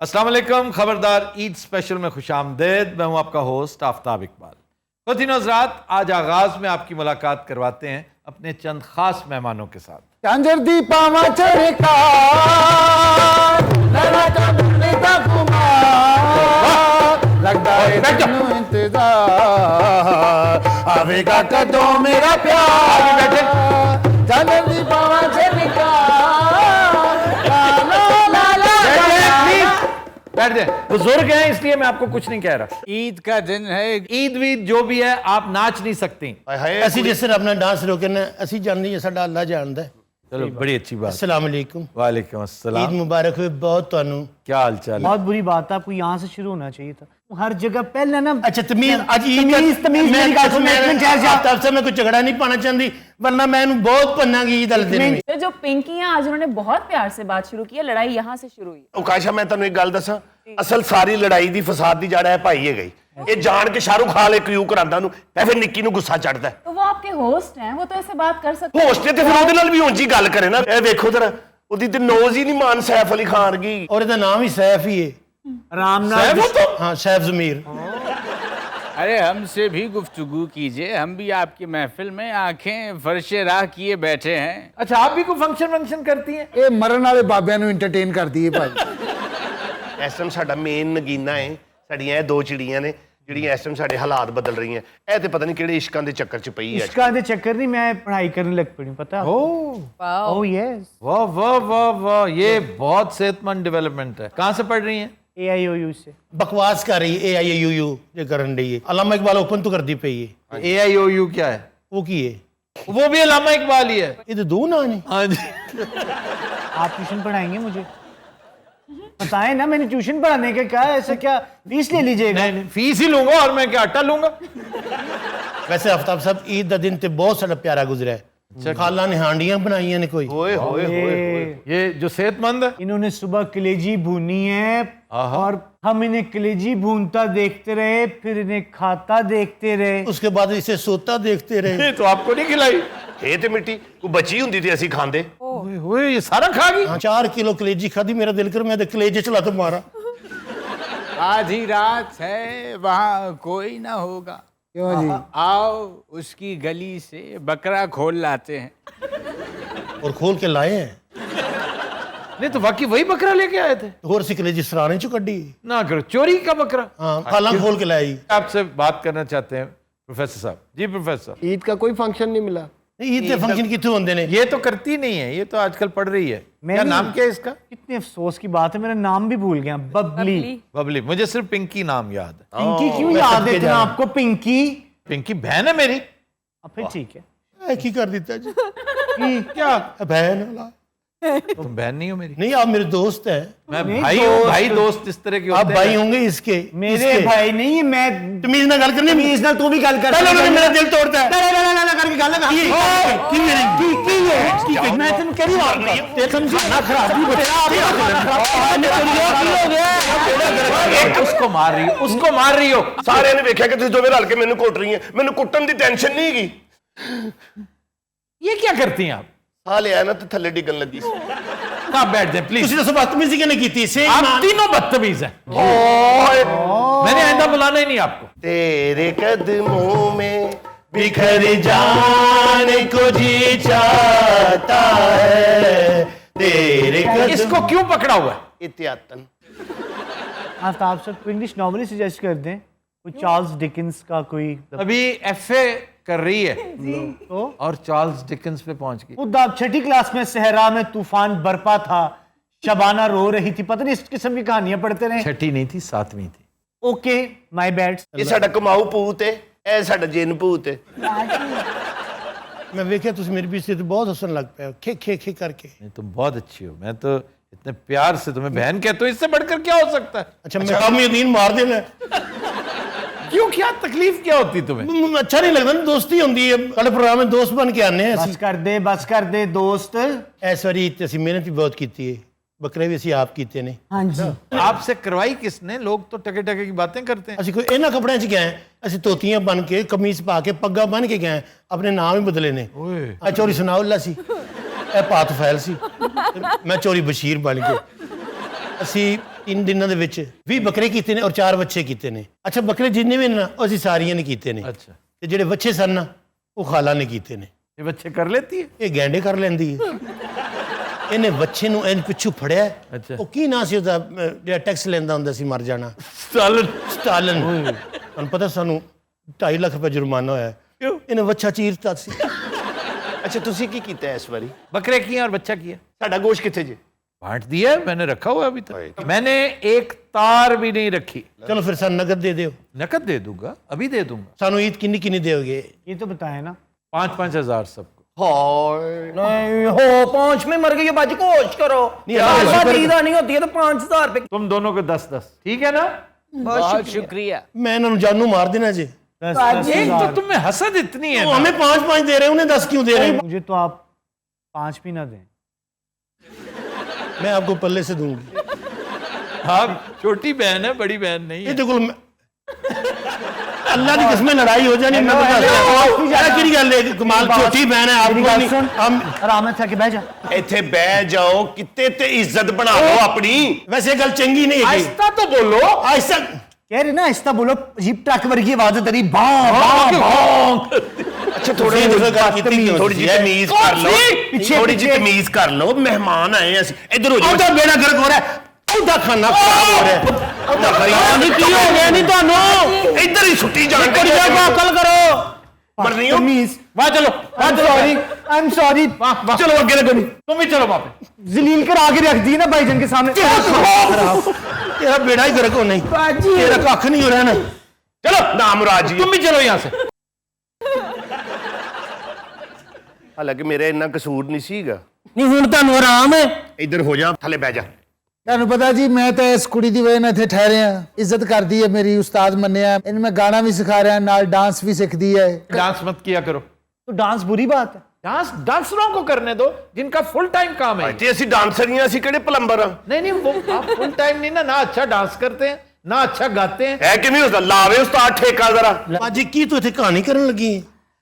अस्सलाम वालेकुम। खबरदार ईद स्पेशल में खुशामदीद। मैं हूं आपका होस्ट आफ्ताब इकबाल। ख़वातीन हज़रात, आज आगाज में आपकी मुलाकात करवाते हैं अपने चंद खास मेहमानों के साथ। आवेगा कदों मेरा प्यार बैठ जाए, बुजुर्ग हैं इसलिए मैं आपको कुछ नहीं कह रहा। ईद का दिन है, ईद वीद जो भी है, आप नाच नहीं सकती। ਅਸੀਂ ਜਿਸ ਤਰ੍ਹਾਂ ਆਪਣਾ ਡਾਂਸ ਰੋਕਣਾ ਅਸੀਂ ਜਾਣਦੇ ਹਾਂ, ਸਾਡਾ ਅੱਲਾ ਜਾਣਦਾ ਹੈ। चलो, बड़ी अच्छी बात। अस्सलाम वालेकुम। वालेकुम ईद अस्सलाम। मुबारक हो बहुत ਤੁਹਾਨੂੰ। क्या हाल चाल है? बहुत बुरी बात है, आपको यहाँ से शुरू होना चाहिए था। हर जगह पहले ना अच्छा तमीज आज तमीज मेरी बात सुन, एक मिनट ठहर जा। आफ्ताब से मैं कोई झगड़ा नहीं पाना चाहती वरना मैं इन्हू बहुत पन्नागी ईद वाले दिन में। जो पिंकी हैं आज उन्होंने बहुत प्यार से बात शुरू की है, लड़ाई यहाँ से शुरू हुई। ਉਕਾਸ਼ਾ ਮੈਂ ਤੁਹਾਨੂੰ ਇੱਕ ਗੱਲ ਦੱਸਾਂ, ਅਸਲ ਸਾਰੀ ਲੜਾਈ ਦੀ ਫਸਾਦ ਦੀ ਜੜ ਹੈ ਭਾਈ ਹੈਗਾ ਹੀ। ਇਹ ਜਾਣ ਕੇ ਸ਼ਾਹਰੁਖ ਖਾਨ ਇੱਕ ਯੂ ਕਰਾਂਦਾ ਨੂੰ ਤੇ ਫਿਰ ਨਿੱਕੀ ਨੂੰ ਗੁੱਸਾ ਚੜਦਾ। तो वो आपके होस्ट हैं, वो तो ऐसे बात कर सकते हैं। ਹੋਸਟ ਤੇ ਫਿਰ ਉਹਦੇ ਨਾਲ ਵੀ ਉਂਝ ਹੀ ਗੱਲ ਕਰੇ ਨਾ। ਇਹ ਵੇਖੋ ਜਰਾ, ਉਹਦੀ ਤੇ ਨੋਜ਼ ਹੀ ਨਹੀਂ ਮਾਨ ਸੈਫ ਅਲੀ ਖਾਨ ਕੀ। और ਇਹਦਾ ਨਾਮ ਹੀ सैफ ही है। राम सैफ हो नाम तो? हाँ सैफ ज़मीर। अरे हमसे भी गुफ्तगू कीजिए, हम भी आपकी महफिल में आंखें फर्शे राह किए बैठे हैं। अच्छा, आप भी कोई फंक्शन करती हैं? ਇਹ ਮਰਨ ਵਾਲੇ ਬਾਬਿਆਂ ਨੂੰ ਐਂਟਰਟੇਨ ਕਰਦੀ ਹੈ ਭਾਈ। ਇਸ ਟਾਈਮ ਸਾਡਾ ਮੇਨ ਨਗੀਨਾ ਹੈ, ਸਾਡੀਆਂ ਇਹ ਦੋ ਚਿੜੀਆਂ ਨੇ ਜਿਹੜੀਆਂ ਇਸ ਟਾਈਮ ਸਾਡੇ ਹਾਲਾਤ ਬਦਲ ਰਹੀਆਂ। ਇਹ ਤੇ ਪਤਾ ਨਹੀਂ ਕਿਹੜੇ ਇਸ਼ਕਾਂ ਦੇ ਚੱਕਰ 'ਚ ਪਈ ਹੈ। इसका दे चक्कर नहीं, मैं पढ़ाई करने लग पड़ी, पता है? ओह ओह यस, वाह वाह वाह वाह, ये बहुत सेहतमंद डेवलपमेंट है। कहाँ से पढ़ रही हैं? AIOU से। बकवास कर रही है AIUU जो करन रही है। अल्लामा इकबाल ओपन तो करती पई है। AIOU क्या है? वो की है वो भी अल्लामा इकबाल ही है। ये तो दो ना ने। हाँ जी। आप ट्यूशन पढ़ाएंगे मुझे? बताएं ना, मैंने ट्यूशन पढ़ाने का कहा है, ऐसा क्या फीस ले लीजिएगा? नहीं, फीस ही लूंगा और मैं क्या आटा लूंगा? वैसे आफ्ताब साहब ईद का दिन तो बहुत सारा प्यारा गुजरा है। खाला ने हांडियां बनाई ने कोई। ਓਏ ਹੋਏ ਹੋਏ। ये जो सेहतमंद है, इन्होंने सुबह कलेजी भूनी है और हम इन्हें कलेजी भूनता देखते रहे, फिर इन्हें खाता देखते रहे। उसके बाद इसे सोता देखते रहे। ये तो आपको नहीं खिलाई। ਇਹ ਤੇ ਮਿੱਟੀ ਕੋਈ बची ਹੁੰਦੀ ਤੇ ਅਸੀਂ ਖਾਂਦੇ। ओए होए, ये सारा खा गई। हाँ 4 किलो कलेजी खादी, मेरा दिल कर मैं तो कलेजे चला तो मारा। आधी रात है, वहाँ कोई ना होगा। क्यों जी? आओ उसकी गली से बकरा खोल लाते हैं। और खोल के लाए हैं नहीं तो वाकई वही बकरा लेके आए थे। और सी कलेजी सराने चो कड्डी। ना करो, चोरी का बकरा। हाँ खाला खोल के लाई। आपसे बात करना चाहते हैं प्रोफेसर साहब। जी प्रोफेसर। ईद का कोई फंक्शन नहीं मिला। ईद के फंक्शन कितने होंगे ने? ये तो करती नहीं है, ये तो आजकल पढ़ रही है। क्या नाम क्या है इसका? कितने अफसोस की बात है, मेरा नाम भी भूल गया। बबली। बबली। मुझे सिर्फ पिंकी नाम याद है। पिंकी क्यों याद है इतना आपको? पिंकी पिंकी बहन है मेरी। अब फिर ठीक है। ऐ की कर देता जी। क्या बहन वाला तुम बहन नहीं हो मेरी? नहीं, आप मेरे दोस्त हैं। मैं भाई हूँ। भाई दोस्त इस तरह के आप होते भाई हैं। होंगे इसके मेरे इसके। भाई नहीं है, मैं तमीज ना गल करनी। तमीज ना तू भी गल कर। मेरा दिल तोड़ता है। ना करके गल कर। मैं तुम करी समझाना खराब उसको मार रही हो, उसको मार रही हो। ਸਾਰਿਆਂ ਨੇ ਵੇਖਿਆ ਕਿ ਤੁਸੀਂ ਦੋਵੇਂ ਰਲ ਕੇ ਮੈਨੂੰ ਕੁੱਟ ਰਹੀਆਂ। ਮੈਨੂੰ ਕੁੱਟਣ ਦੀ ਟੈਨਸ਼ਨ ਨਹੀਂ ਹੈਗੀ। ये क्या करती हैं आप? ਸਾਹ ਲਿਆ ਨਾ ਤੇ ਥੱਲੇ ਡਿੱਗਣ ਲੱਗੀ ਸੀ। कहाँ बैठ जाए प्लीज। ਤੁਸੀਂ ਦੱਸੋ ਬਦਤਮੀਜ਼ੀ ਕਿਹਨੇ ਕੀਤੀ? ਸੇ आप तीनों बदतमीज हैं। मैंने आइंदा बुलाना ही नहीं आपको। तेरे कदमों में बिखर जाने को जी चाहता है तेरे कदम। इसको क्यों पकड़ा हुआ है? इत्यातन। आफ्ताब सर कोई इंग्लिश नॉवल सजेस्ट कर दें, कोई चार्ल्स डिकिंस का कोई। अभी FA कर रही है तो और चार्ल्स डिकन्स पे पहुंच गई। खुद आप 6ठी क्लास में सहरा में तूफान बरपा था, शबाना रो रही थी, पता नहीं इस किस्म की कहानियां पढ़ते रहे। 6ठी नहीं थी, 7वीं थी। Okay my bad. ਇਹ ਸਾਡਾ ਕਮਾਊ ਭੂਤ ਹੈ, ਇਹ ਸਾਡਾ ਜਿੰਨ ਭੂਤ ਹੈ। मैं देखा तुम मेरी पीछे तो बहुत हंसन लग पाया खे खे खे करके। नहीं, तुम बहुत अच्छी हो। मैं तो इतने प्यार से तुम्हें बहन कहता हूँ, इससे बढ़कर क्या हो सकता है? अच्छा मैं काम यकीन मार देना। क्यों, क्या तकलीफ क्या होती तुम्हें? अच्छा नहीं लगता ना, दोस्ती होती है। कल प्रोग्राम में दोस्त बन के आने हैं। बस कर दे दोस्त। इस बारी असं मेहनत भी बहुत की है, बकरे भी असं आप किए ने। हाँ जी। आपसे करवाई किसने? लोग तो टके टके की बातें करते हैं। असं कोई इन्होंने कपड़े च गए, असं धोतियां बन के कमीज पा के पग्गा बन के गए, अपने नाम ही बदले ने। चोरी सुनाउल्ला सी, ए पात फैल सी, मैं चोरी बशीर बन के। असी 3 ਦਿਨਾਂ ਦੇ ਵਿੱਚ 20 ਬੱਕਰੇ ਕੀਤੇ ਨੇ ਔਰ 4 ਬੱਚੇ ਕੀਤੇ ਨੇ। ਅੱਛਾ ਬੱਕਰੇ ਜਿੰਨੇ ਵੀ ਨੇ ਨਾ ਉਹ ਅਸੀਂ ਸਾਰੀਆਂ ਨੇ ਕੀਤੇ ਨੇ अच्छा ਤੇ ਜਿਹੜੇ ਬੱਚੇ ਸਨ ਨਾ ਉਹ ਖਾਲਾ ਨੇ ਕੀਤੇ ਨੇ। ये बच्चे कर लेती है। ਇਹ ਗੈਂਡੇ ਕਰ ਲੈਂਦੀ ਹੈ। ਇਹਨੇ ਬੱਚੇ ਨੂੰ ਐਨ ਪਿੱਛੂ ਫੜਿਆ। ਅੱਛਾ। ਉਹ ਕੀ ਨਾਂ ਸੀ ਉਹਦਾ ਜਿਹੜਾ ਟੈਕਸ ਲੈਂਦਾ ਹੁੰਦਾ ਸੀ ਮਰ ਜਾਣਾ। स्टालिन। ਸਟਾਲਨ। ਤੁਹਾਨੂੰ ਪਤਾ ਸਾਨੂੰ 2.5 ਲੱਖ ਰੁਪਏ ਜੁਰਮਾਨਾ ਹੋਇਆ क्यों? ਇਹਨੇ ਬੱਚਾ ਚੀਰਤਾ ਸੀ। ਅੱਛਾ ਤੁਸੀਂ ਕੀ ਕੀਤਾ ਇਸ ਵਾਰੀ? बकरे किए और बच्चा किया, ਸਾਡਾ ਗੋਸ਼ਤ ਕਿੱਥੇ ਜੇ? बांट दिया, मैंने रखा हुआ अभी तक। मैंने एक तार भी नहीं रखी। ਚਲੋ ਫਿਰ ਸਾਨੂੰ ਨਗਦ ਦੇ ਦਿਓ। नकद दे दूंगा, अभी दे दूंगा। ਸਾਨੂੰ ਈਦ ਕਿੰਨੀ ਕਿੰਨੀ ਦਿਓਗੇ? ये तो बताए ना। 5-5 हजार सबको। नहीं हो 5 में मर गई है बाजी कोश करो। ईदा नहीं होती है तो 5,000 रुपए। तुम दोनों को 10-10, ठीक है ना? बहुत शुक्रिया। ਮੈਂ ਇਹਨਾਂ ਨੂੰ ਜਾਨੂ ਮਾਰ ਦੇਣਾ ਜੀ। 10 एक तो हजार। तुम में हसद इतनी है ਉਹ ना। हमें 5-5 दे रहे हैं उन्हें 10 क्यों दे रहे हैं? मुझे तो आप 5 भी ना दें। मैं आपको पल्ले से दूंगी। आप छोटी बहन है, बड़ी बहन नहीं ये है। देखो अल्लाह की कसम लड़ाई हो जानी। मैं की गल है कमाल छोटी बहन है मेरी बात आपको सुन। हम आराम से आके बैठ जा। ਇੱਥੇ ਬਹਿ ਜਾਓ, ਕਿਤੇ ਤੇ ਇੱਜ਼ਤ ਬਣਾ ਲਓ ਆਪਣੀ। वैसे गल चंगी नहीं है आहिस्ता तो बोलो। ऐसा कह रहे ना आहिस्ता बोलो, जीप ट्रक वर्गी आवाज है तेरी। भां ਅੱਛਾ ਥੋੜੀ ਥੋੜੀ ਜਿਹੀ ਤਮੀਜ਼ ਕਰ ਲਓ, ਥੋੜੀ ਜਿਹੀ ਤਮੀਜ਼ ਕਰ ਲਓ। ਮਹਿਮਾਨ ਆਏ ਅਸੀਂ, ਇੱਧਰ ਹੋ ਜਾਓ। ਉਹਦਾ ਬੇੜਾ ਗਰਕ ਹੋ ਰਿਹਾ ਹੈ, ਉਹਦਾ ਖਾਣਾ ਖਰਾਬ ਹੋ ਰਿਹਾ ਹੈ। ਉਹਦਾ ਖਰੀਦ ਕੀ ਹੋ ਗਿਆ ਨਹੀਂ ਤੁਹਾਨੂੰ? ਇੱਧਰ ਹੀ ਛੁੱਟੀ ਜਾਣ ਕੁੜੀ ਦਾ ਅਕਲ ਕਰੋ। ਮਰਨੀ ਹੋ। तमीज। वहां चलो, I'm sorry, I'm sorry। ਚਲੋ ਅੱਗੇ ਲੱਗੋ। तुम भी चलो वहां पे। जलील कर आगे रख दी ना भाईजान के सामने। तेरा बेड़ा ही गर्क होना ही। तेरा कख नहीं हो रहा ना। ਚਲੋ ਨਾ ਮੁਰਾਦ ਜੀ। तुम भी चलो यहाँ से। ਹਾਲਾਂਕਿ ਮੇਰਾ ਇੰਨਾ ਕਸੂਰ ਨਹੀਂ ਸੀਗਾ। नहीं हुन तानू आराम है। ਇੱਧਰ ਹੋ ਜਾ, ਥੱਲੇ ਬਹਿ ਜਾ। ਤੁਹਾਨੂੰ ਪਤਾ ਜੀ ਮੈਂ ਤਾਂ ਇਸ ਕੁੜੀ ਦੀ ਵਜ੍ਹਾ ਨਾਲ ਇੱਥੇ ਠਹਿਰੇ ਆ। ਇੱਜ਼ਤ ਕਰਦੀ ਹੈ ਮੇਰੀ, ਉਸਤਾਦ ਮੰਨਿਆ ਇਹਨੂੰ। ਮੈਂ ਗਾਣਾ ਵੀ ਸਿਖਾ ਰਿਹਾ, ਨਾਲ ਡਾਂਸ ਵੀ ਸਿੱਖਦੀ ਹੈ। डांस मत किया करो। तो डांस बुरी बात है। डांस डांसरों को करने दो जिनका फुल टाइम काम है। ਤੇ ਅਸੀਂ ਡਾਂਸਰੀਆਂ, ਅਸੀਂ ਕਿਹੜੇ ਪਲੰਬਰ ਆ? नहीं नहीं, वो आप फुल टाइम नहीं ना अच्छा डांस करते हैं ना अच्छा गाते हैं। ਹੈ ਕਿਵੇਂ ਹੁੰਦਾ? ਲਾਵੇ ਉਸਤਾਦ ਠੇਕਾ ਜ਼ਰਾ। बाजी की तू इतने कहानी करने लगी है?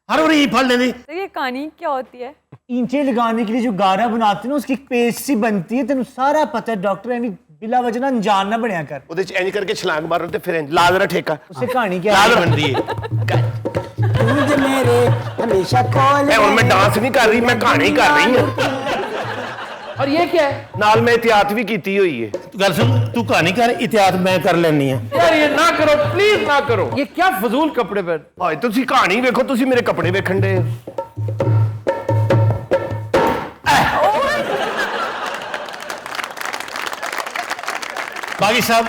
हर बार यही फल लेने। तो ये कहानी क्या होती है? ईंटें लगाने के लिए जो गारा बनाते हैं ना, उसकी पेस्ट सी बनती है। तेन सारा पता है। डॉक्टर एवं बिला वजह ना अनजान ना बनया कर। ਉਹਦੇ ਚ ਇੰਜ ਕਰਕੇ ਛਲਾਂਗ ਮਾਰੋ ਤੇ ਫਿਰ ਇੰਜ ਲਾ ਜ਼ਰਾ ਠੇਕਾ। उससे कहानी क्या लाल है? बन रही है। मुझे मेरे हमेशा कॉल ਐ ਹੁਣ ਮੈਂ ਡਾਂਸ ਨਹੀਂ ਕਰ ਰਹੀ, ਮੈਂ ਕਹਾਣੀ ਕਰ ਰਹੀ ਹਾਂ। और ये क्या है? ਨਾਲ ਮੈਂ ਇhtiyat ਵੀ ਕੀਤੀ ਹੋਈ ਹੈ। तू गल सुन, तू कहानी कर, इतिहास मैं कर लेनी है। यार ये ना करो प्लीज, ना करो। ये क्या फजूल कपड़े पहन। ਹਾਏ ਤੁਸੀਂ ਕਹਾਣੀ ਵੇਖੋ, ਤੁਸੀਂ ਮੇਰੇ ਕੱਪੜੇ ਵੇਖਣ ਦੇ। बागी साहब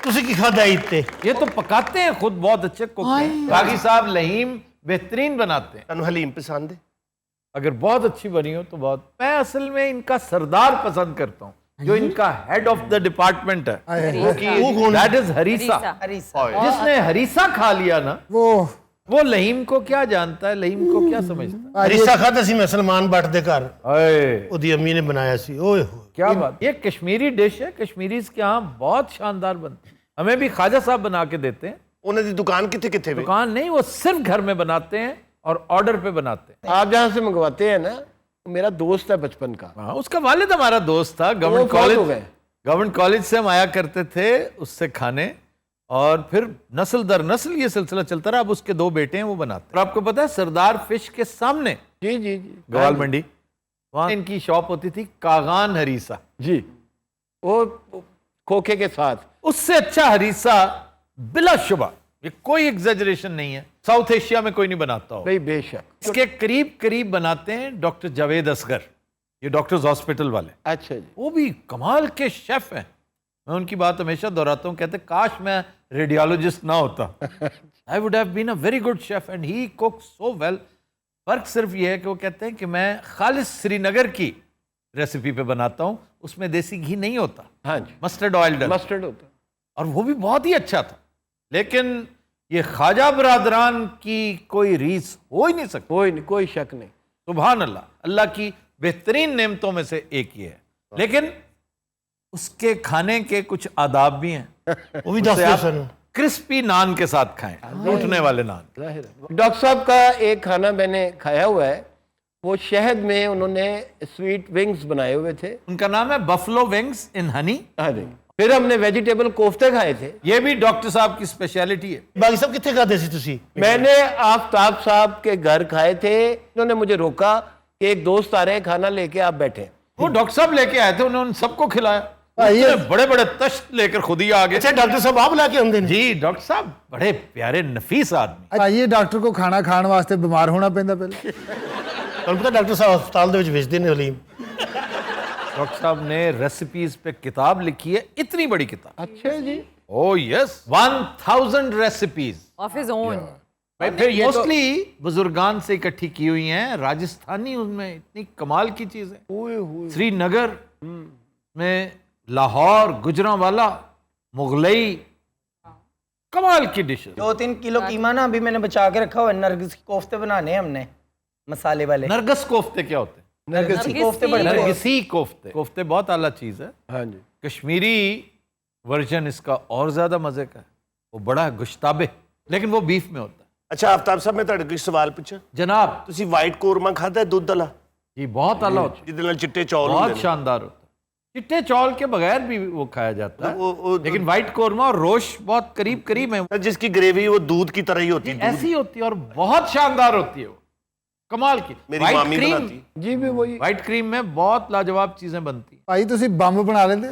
तुसी की खादा ईद ते? ये तो पकाते हैं खुद, बहुत अच्छे कुक हैं। बागी साहब लहीम बेहतरीन बनाते हैं। ਤੁਹਾਨੂੰ ਹਲੀਮ पसंद है? अगर बहुत अच्छी बनी हो तो बहुत। मैं असल में इनका सरदार पसंद करता हूँ, जो इनका हेड ऑफ द डिपार्टमेंट है। वो कौन है? That is harees. जिसने हरीसा खा लिया ना, वो लहीम को क्या जानता है, लहीम को क्या समझता रिश्ता खाता सी मैं सलमान भट्ट दे घर। है। ओदी अम्मी ने बनाया सी। ओए होए। क्या बात। ये कश्मीरी डिश है, कश्मीरीज के यहाँ बहुत शानदार बनती है। हमें भी ख्वाजा साहब बना के देते हैं। ਉਹਨਾਂ ਦੀ ਦੁਕਾਨ ਕਿੱਥੇ ਕਿੱਥੇ ਵੇ? दुकान नहीं, वो सिर्फ घर में बनाते हैं और ऑर्डर पे बनाते हैं। आप जहाँ से मंगवाते हैं ना, मेरा दोस्त है बचपन का। हाँ, उसका वालिद हमारा दोस्त था। वो गवर्नमेंट फौत हो कॉलेज, गए। गवर्नमेंट कॉलेज से हम आया करते थे उससे खाने, और फिर नस्ल दर नस्ल ये सिलसिला चलता रहा। अब उसके 2 बेटे हैं, वो बनाते हैं। और आपको पता है सरदार फिश के सामने जी जी जी गवाल मंडी, वहां इनकी शॉप होती थी, कागान हरीसा। जी, वो खोखे के साथ। उससे अच्छा हरीसा बिलाशुबा, ये कोई एग्जेजरेशन नहीं है, साउथ एशिया में कोई नहीं बनाता हो। भाई बेशक। इसके करीब करीब बनाते हैं डॉक्टर जावेद असगर, ये डॉक्टर्स हॉस्पिटल वाले। अच्छा जी। वो भी कमाल के शेफ हैं। मैं उनकी बात हमेशा दोहराता हूँ, कहते काश मैं रेडियोलॉजिस्ट ना होता। I would have been a very good chef and he cook so well. फर्क सिर्फ ये है कि वो कहते हैं कि मैं खालिस श्रीनगर की रेसिपी पे बनाता हूँ, उसमें देसी घी नहीं होता, हाँ जी, मस्टर्ड ऑयल डल, मस्टर्ड होता। और वो भी बहुत ही अच्छा था। लेकिन ये ख्वाजा बरादरान की कोई रीस हो ही नहीं सकती। कोई नहीं, कोई शक नहीं। सुभान अल्लाह, अल्लाह की बेहतरीन नेमतों में से एक ही है। लेकिन उसके खाने के कुछ आदाब भी हैं। वो भी 10 आप क्रिस्पी नान के साथ खाएं, टूटने वाले नान। डॉक्टर साहब का एक खाना मैंने खाया हुआ है, वो शहद में उन्होंने स्वीट विंग्स बनाए हुए थे। उनका नाम है बफलो विंग्स इन हनी। हाँ जी। फिर हमने वेजिटेबल कोफ्ते खाए थे। ये भी डॉक्टर साहब की स्पेशलिटी है। बाकी सब कितने खाते सी तुसी? मैंने आफ्ताब साहब के घर खाए थे। उन्होंने मुझे रोका कि एक दोस्त आ रहे हैं, खाना लेके आप बैठे। वो डॉक्टर साहब लेके आए थे, उन्होंने सबको खिलाया। ये बड़े बड़े तश्त लेकर खुद ही आ गए। अच्छा डॉक्टर साहब आप लाके आंदे ने? जी डॉक्टर साहब बड़े प्यारे नफीस आदमी। आइए डॉक्टर को खाना खाण वास्ते बीमार होना पैंदा पहले। ਤੁਹਾਨੂੰ ਪਤਾ ਡਾਕਟਰ ਸਾਹਿਬ ਹਸਪਤਾਲ ਦੇ ਵਿੱਚ ਵੇਚਦੇ ਨੇ ਹਲੀਮ। डॉक्टर साहब ने रेसिपीज पे किताब लिखी है, इतनी बड़ी किताब। अच्छा जी। Oh yes, 1000 recipes of his own. भाई फिर ये तो मोस्टली बुजुर्गान से इकट्ठी की हुई हैं, राजस्थानी उनमें इतनी कमाल की चीज है। श्रीनगर में, लाहौर, गुजरांवाला, मुगलई, कमाल की डिश। 2-3 किलो कीमा ना अभी मैंने बचा के रखा हुआ है। नरगिस के कोफ्ते बनाने हैं हमने, मसाले वाले। नरगस कोफ्ते क्या होते हैं? नरगिस के कोफ्ते बड़े नरगिसी कोफ्ते। कोफ्ते बहुत आला चीज है। हाँ जी। कश्मीरी वर्जन इसका और ज्यादा मजे का है, वो बड़ा गुश्ताबे, लेकिन वो बीफ में होता है। ਅੱਛਾ ਆਫਤਾਬ ਸਾਹਿਬ ਮੈਂ ਤੁਹਾਡੇ ਕੋਲ ਇੱਕ ਸਵਾਲ ਪੁੱਛਾਂ? जनाब ਤੁਸੀਂ ਵਾਈਟ ਕੋਰਮਾ ਖਾਦਾ ਦੁੱਧ ਵਾਲਾ जी बहुत आला होता है, ਜਿਹਦੇ ਨਾਲ ਚਿੱਟੇ ਚੌਲ बहुत ਹੁੰਦੇ ਨੇ? शानदार होता है। चिट्टे चौल के बगैर भी वो खाया जाता वो- है, लेकिन व्हाइट कोरमा और रोश बहुत करीब करीब है। जिसकी ग्रेवी वो दूध की तरह ही होती है। ऐसी होती है और बहुत शानदार होती है, वो कमाल की। मेरी व्हाइट मामी क्रीम, बनाती। जी भी वही। व्हाइट क्रीम में बहुत लाजवाब चीजें बनती हैं। भाई तुसी बम बना लेंदे?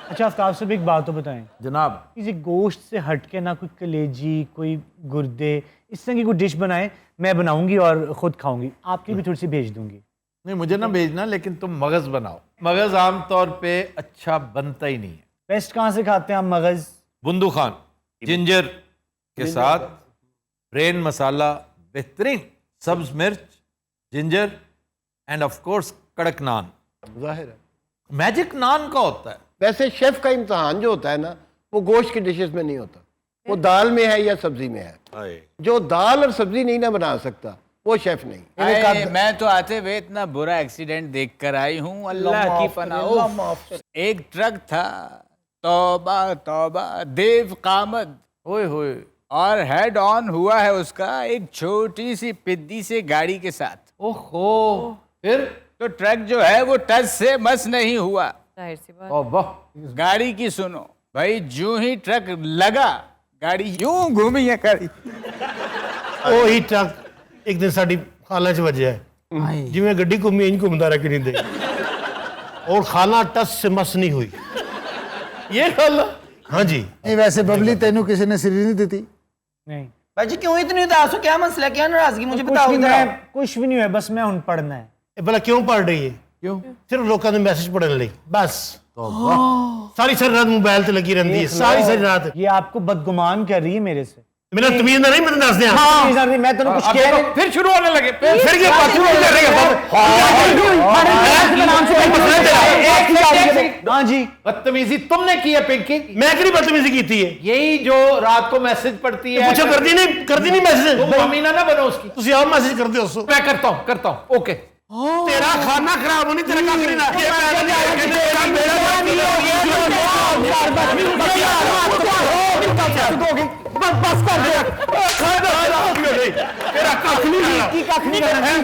अच्छा आफ्ताब साहब एक बात तो बताएं, जनाब किसी गोश्त से हटके ना कोई कलेजी, कोई गुर्दे, इस तरह की कोई डिश बनाएं, मैं बनाऊंगी और खुद खाऊंगी, आपकी भी थोड़ी सी भेज दूंगी। नहीं मुझे ना भेजना, लेकिन तुम मगज बनाओ। मगज आमतौर पे अच्छा बनता ही नहीं है। बेस्ट कहाँ से खाते हैं आप मगज? बुंदू खान जिंजर के साथ ब्रेन मसाला बेहतरीन, सब्ज मिर्च, जिंजर एंड ऑफ कोर्स कड़क नान। जाहिर है। मैजिक नान का होता है। वैसे शेफ का इम्तहान जो होता है ना, वो गोश्त की डिशेस में नहीं होता, वो दाल में है या सब्जी में है। जो दाल और सब्जी नहीं ना बना सकता वो शेफ नहीं। अरे, मैं तो आते हुए इतना बुरा एक्सीडेंट देख कर आई हूँ, अल्लाह की पनाह। एक ट्रक था, तौबा तौबा, देव कामद, ओए होए, और हेड ऑन हुआ है उसका एक छोटी सी पिद्दी से गाड़ी के साथ। ओहो, फिर तो ट्रक जो है वो टच से मस नहीं हुआ। जाहिर सी बात। ओ वाह, गाड़ी की सुनो भाई, जो ही ट्रक लगा गाड़ी यूं घूमी है करी। ਉਹ ਹੀ ਟਰੱਕ ਇੱਕ ਦਿਨ ਸਾਡੀ ਖਾਲਾ 'ਚ ਵੱਜਿਆ ਹੈ। ਜਿਵੇਂ ਗੱਡੀ ਘੁੰਮੀ ਇੰਜ ਘੁੰਮਦਾ ਰਿਹਾ ਕਰਿੰਦੇ और खाना टस से मस नहीं हुई। ये गल हाँ जी। नहीं वैसे बबली तेनू किसी ने सीरी नहीं दी? नहीं भाजी क्यों इतनी उदास हो? क्या मसला है? क्या नाराजगी? मुझे कुछ बताओ भी जरा। मैं कुछ भी नहीं है, बस मैं हुन पढ़ना है। ਇਹ ਭਲਾ ਕਿਉਂ ਪੜ ਰਹੀ ਹੈ? क्यों? ਸਿਰਫ ਲੋਕਾਂ ਦੇ ਮੈਸੇਜ ਪੜਨ ਲਈ बस। सारी सारी रात मोबाइल ਤੇ ਲੱਗੀ ਰਹਿੰਦੀ ਹੈ, ਸਾਰੀ ਸਾਰੀ ਰਾਤ। ये आपको बदगुमान कर रही है मेरे से। मेरा तमीज ना नहीं, मैं दस दिया। मैं तेन कुछ कह रही फिर शुरू होने लगे। फिर ये बाथरूम में कर रही है। हाँ जी, बदतमीजी तुमने की है पिंकी। मैं कितनी बदतमीजी की थी है? यही जो रात को मैसेज पढ़ती है। पूछो करती नहीं मैसेज। तुम अमीना ना बनो उसकी। तुसी आप मैसेज करते हो? मैं करता हूँ। ओके, तेरा खाना खराब होनी, तेरा का नहीं ना। बस कर दे। तेरा कख नहीं की कख नहीं करना है।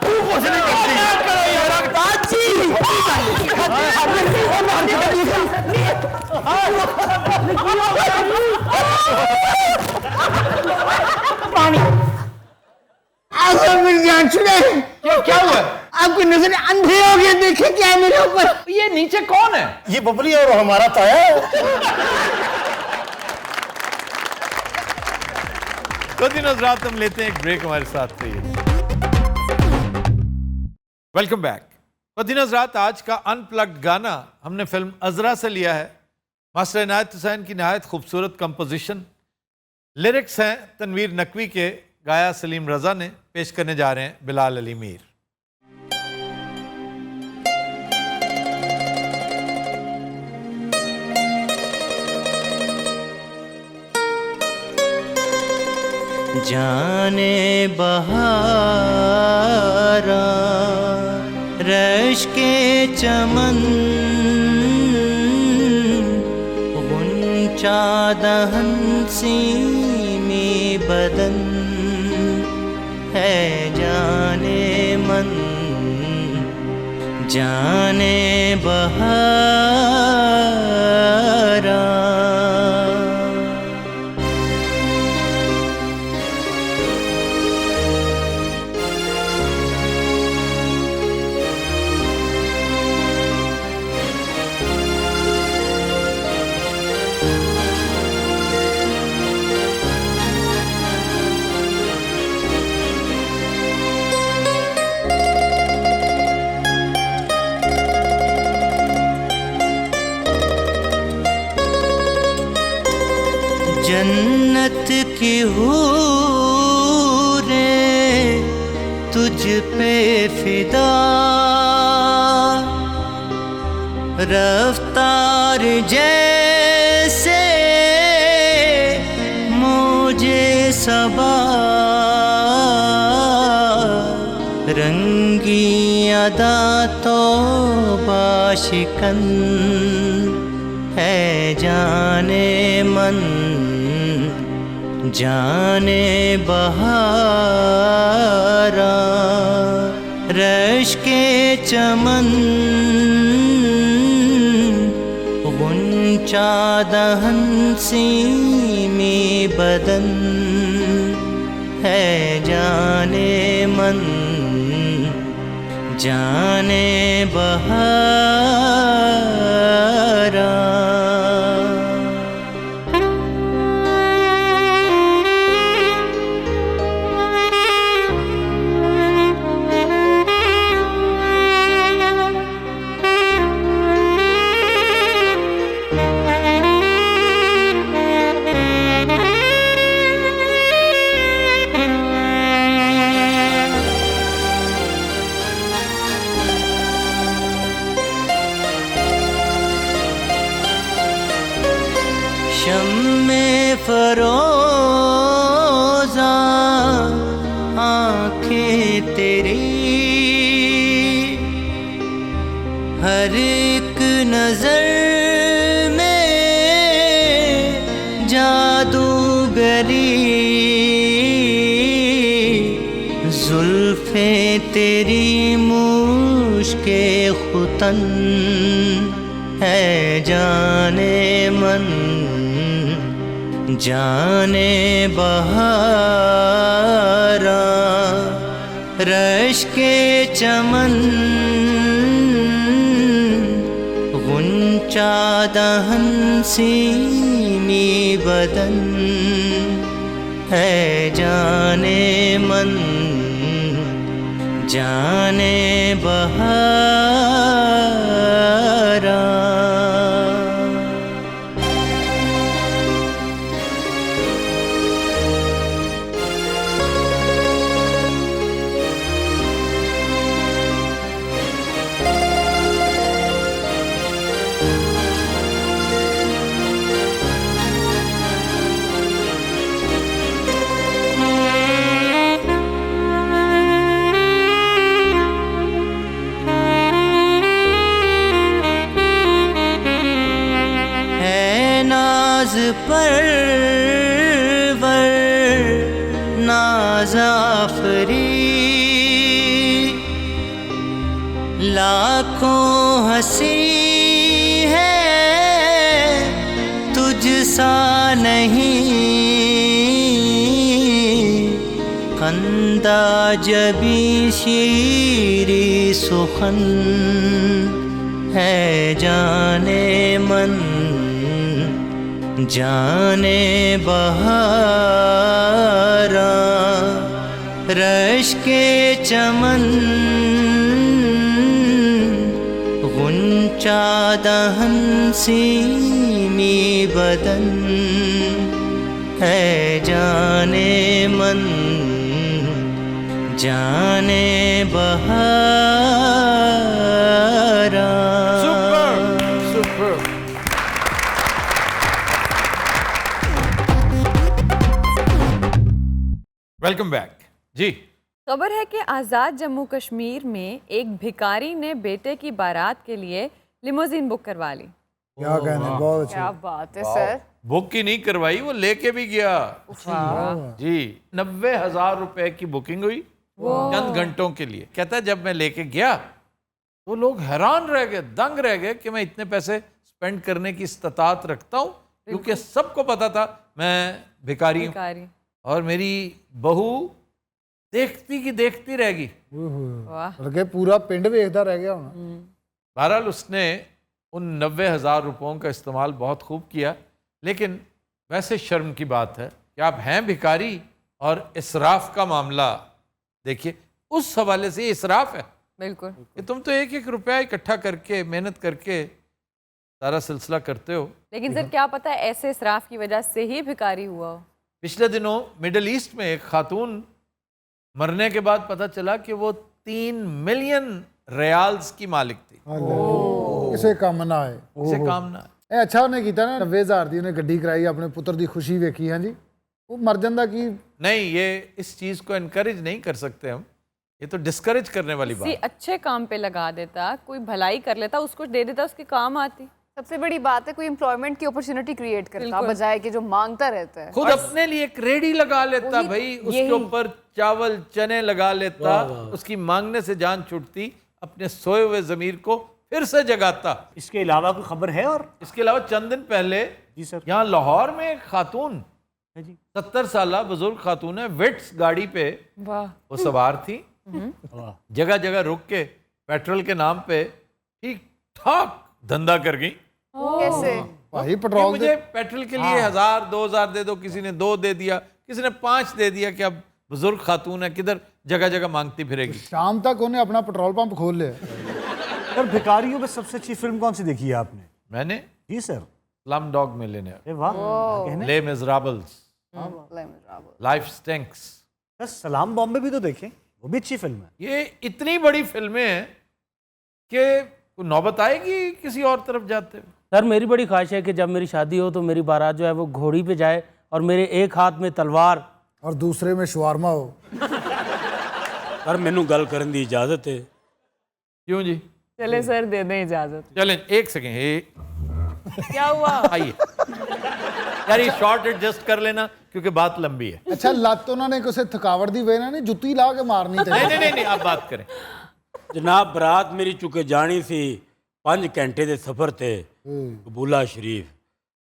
तू कुछ नहीं पानी क्या हुआ? आपकी नजर अंधे हो गए, देखे क्या है मेरे ऊपर? ये नीचे कौन है? ये बबली और हमारा ताया। तो दिन रात हम लेते हैं एक ब्रेक, हमारे साथ रहिए। Welcome back. तो दिन रात आज का अनप्लग्ड गाना हमने फिल्म अजरा से लिया है। मास्टर इनायत हुसैन की नहायत खूबसूरत कंपोजिशन, लिरिक्स हैं तनवीर नकवी के, गाया सलीम रजा ने, पेश करने जा रहे हैं बिलाल अली मीर। जाने बहारा रश के चमन, गुंचा दहन सीमी बदन है जाने मन, जाने बहारा। जन्नत की हूरें तुझ पे फिदा, रफ्तार जैसे मुझे सबा, रंगी अदा तो बाशिकन है जाने मन, जाने बहारा। रश के चमन गुंचा दहन सीमी बदन है जाने मन, जाने बहारा। शम्मे फरोज़ा आँखें तेरी, हर एक नजर में जादूगरी, जुल्फे तेरी मुश्के खुतन है जाने मन, जाने बहारा। रश के चमन गुंचा दहन सीमी बदन है जाने मन, जाने बहारा। नाज परवर नाज़ाफ़री, लाखों हंसी है तुझ सा नहीं, खंदा जबी शीरी सुखन है जाने मन, जाने बहारा। रश के चमन गुंचा दहन सीमी बदन है जाने मन, जाने बहारा। वेलकम बैक जी। खबर है कि आज़ाद जम्मू कश्मीर में एक भिखारी ने बेटे की बारात के लिए लिमोजिन बुक करवा ली। क्या कहना, बहुत अच्छी क्या बात है सर। बुक ही नहीं करवाई, वो लेके भी गया जी। 90,000 रुपए की बुकिंग हुई चंद घंटों के लिए। कहता है जब मैं लेके गया तो लोग हैरान रह गए, दंग रह गए कि मैं इतने पैसे स्पेंड करने की इस्तात रखता हूँ, क्योंकि सबको पता था मैं भिखारी हूँ भिखारी। और मेरी बहू देखती की देखती रहेगी। वाह। बल्कि पूरा पिंड वेखदा रह गया होना। बहरहाल उसने उन 90,000 रुपयों का इस्तेमाल बहुत खूब किया, लेकिन वैसे शर्म की बात है कि आप हैं भिखारी और इसराफ का मामला देखिए, उस हवाले से ये इसराफ है बिल्कुल। कि तुम तो एक एक रुपया इकट्ठा करके मेहनत करके सारा सिलसिला करते हो। लेकिन सर क्या पता है ऐसे इसराफ की वजह से ही भिखारी हुआ हो। पिछले दिनों मिडल ईस्ट में एक खातून मरने के बाद पता चला कि वो 3 मिलियन रियाल्स की मालिक थी। ਕਿਸੇ ਕੰਮ ਨਾ ਆਏ। इसे काम ना ਇਹ ਅੱਛਾ ਉਹਨੇ ਕੀਤਾ ਨਾ 90,000 ਦੀ ਉਹਨੇ ਗੱਡੀ ਕਰਾਈ ਆਪਣੇ ਪੁੱਤਰ ਦੀ ਖੁਸ਼ੀ ਵੇਖੀ। ਹਾਂਜੀ ਉਹ ਮਰ ਜਾਂਦਾ ਕੀ। नहीं, ये इस चीज़ को इनकरेज नहीं कर सकते हम, ये तो डिस्करेज करने वाली किसी बात। अच्छे काम पे लगा देता, कोई भलाई कर लेता, उसको दे देता, उसके काम आती। सबसे बड़ी बात है कोई एम्प्लॉयमेंट की अपॉर्चुनिटी क्रिएट करता, बजाय कि जो मांगता रहता है। खुद अपने लिए एक रेडी लगा लेता भाई, उसके ऊपर चावल चने लगा लेता, उसकी मांगने से जान छूटती, अपने सोए हुए ज़मीर को फिर से जगाता। इसके अलावा कोई खबर है? और इसके अलावा चंद दिन पहले जी सर, यहाँ लाहौर में एक खातून है जी, 70 साल बुजुर्ग खातून है, विट्स गाड़ी पे वाह। वो सवार थी, जगह जगह रुक के पेट्रोल के नाम पे ठीक ठाक धंधा कर गई। कैसे? भाई कि पेट्रोल मुझे पेट्रोल के लिए 1000 2000 दे दो, किसी ने 2 दे दिया, किसी ने 5 दे दिया कि अब बुजुर्ग खातून है, किधर जगह जगह मांगती फिरेगी। शाम तक उन्हें अपना पेट्रोल पंप खोल लिया। सर भिखारियों में सबसे अच्छी फिल्म कौन सी देखी है आपने? मैंने जी सर। स्लम डॉग मिलियनेयर, अरे वाह, क्या कहने? ले मिजराबल्स, लाइफ स्टिंक्स। सर सलाम बॉम्बे भी तो देखें, वो भी अच्छी फिल्म है। ये इतनी बड़ी फिल्में हैं कि नौबत आएगी किसी और तरफ जाते हुए। सर मेरी बड़ी ख्वाहिश है कि जब मेरी शादी हो तो मेरी बारात जो है वो घोड़ी पे जाए और मेरे एक हाथ में तलवार और दूसरे में शवारमा हो। सर मैनू गल करने की इजाजत है। क्यों जी? चले सर दे दें इजाजत। चलें एक सेकेंड, क्या हुआ? आइए यार, ये शॉर्ट एडजस्ट कर लेना क्योंकि बात लंबी है। अच्छा ਲੱਤ ਉਹਨਾਂ ਨੇ ਕਿਸੇ ਥਕਾਵਟ ਦੀ ਵੇਨਾ ਨਹੀਂ ਜੁੱਤੀ ਲਾ ਕੇ ਮਾਰਨੀ ਤੇ। नहीं, आप बात करें। जनाब बरात मेरी चुके जानी सी 5 घंटे के सफ़र थे कबूला शरीफ।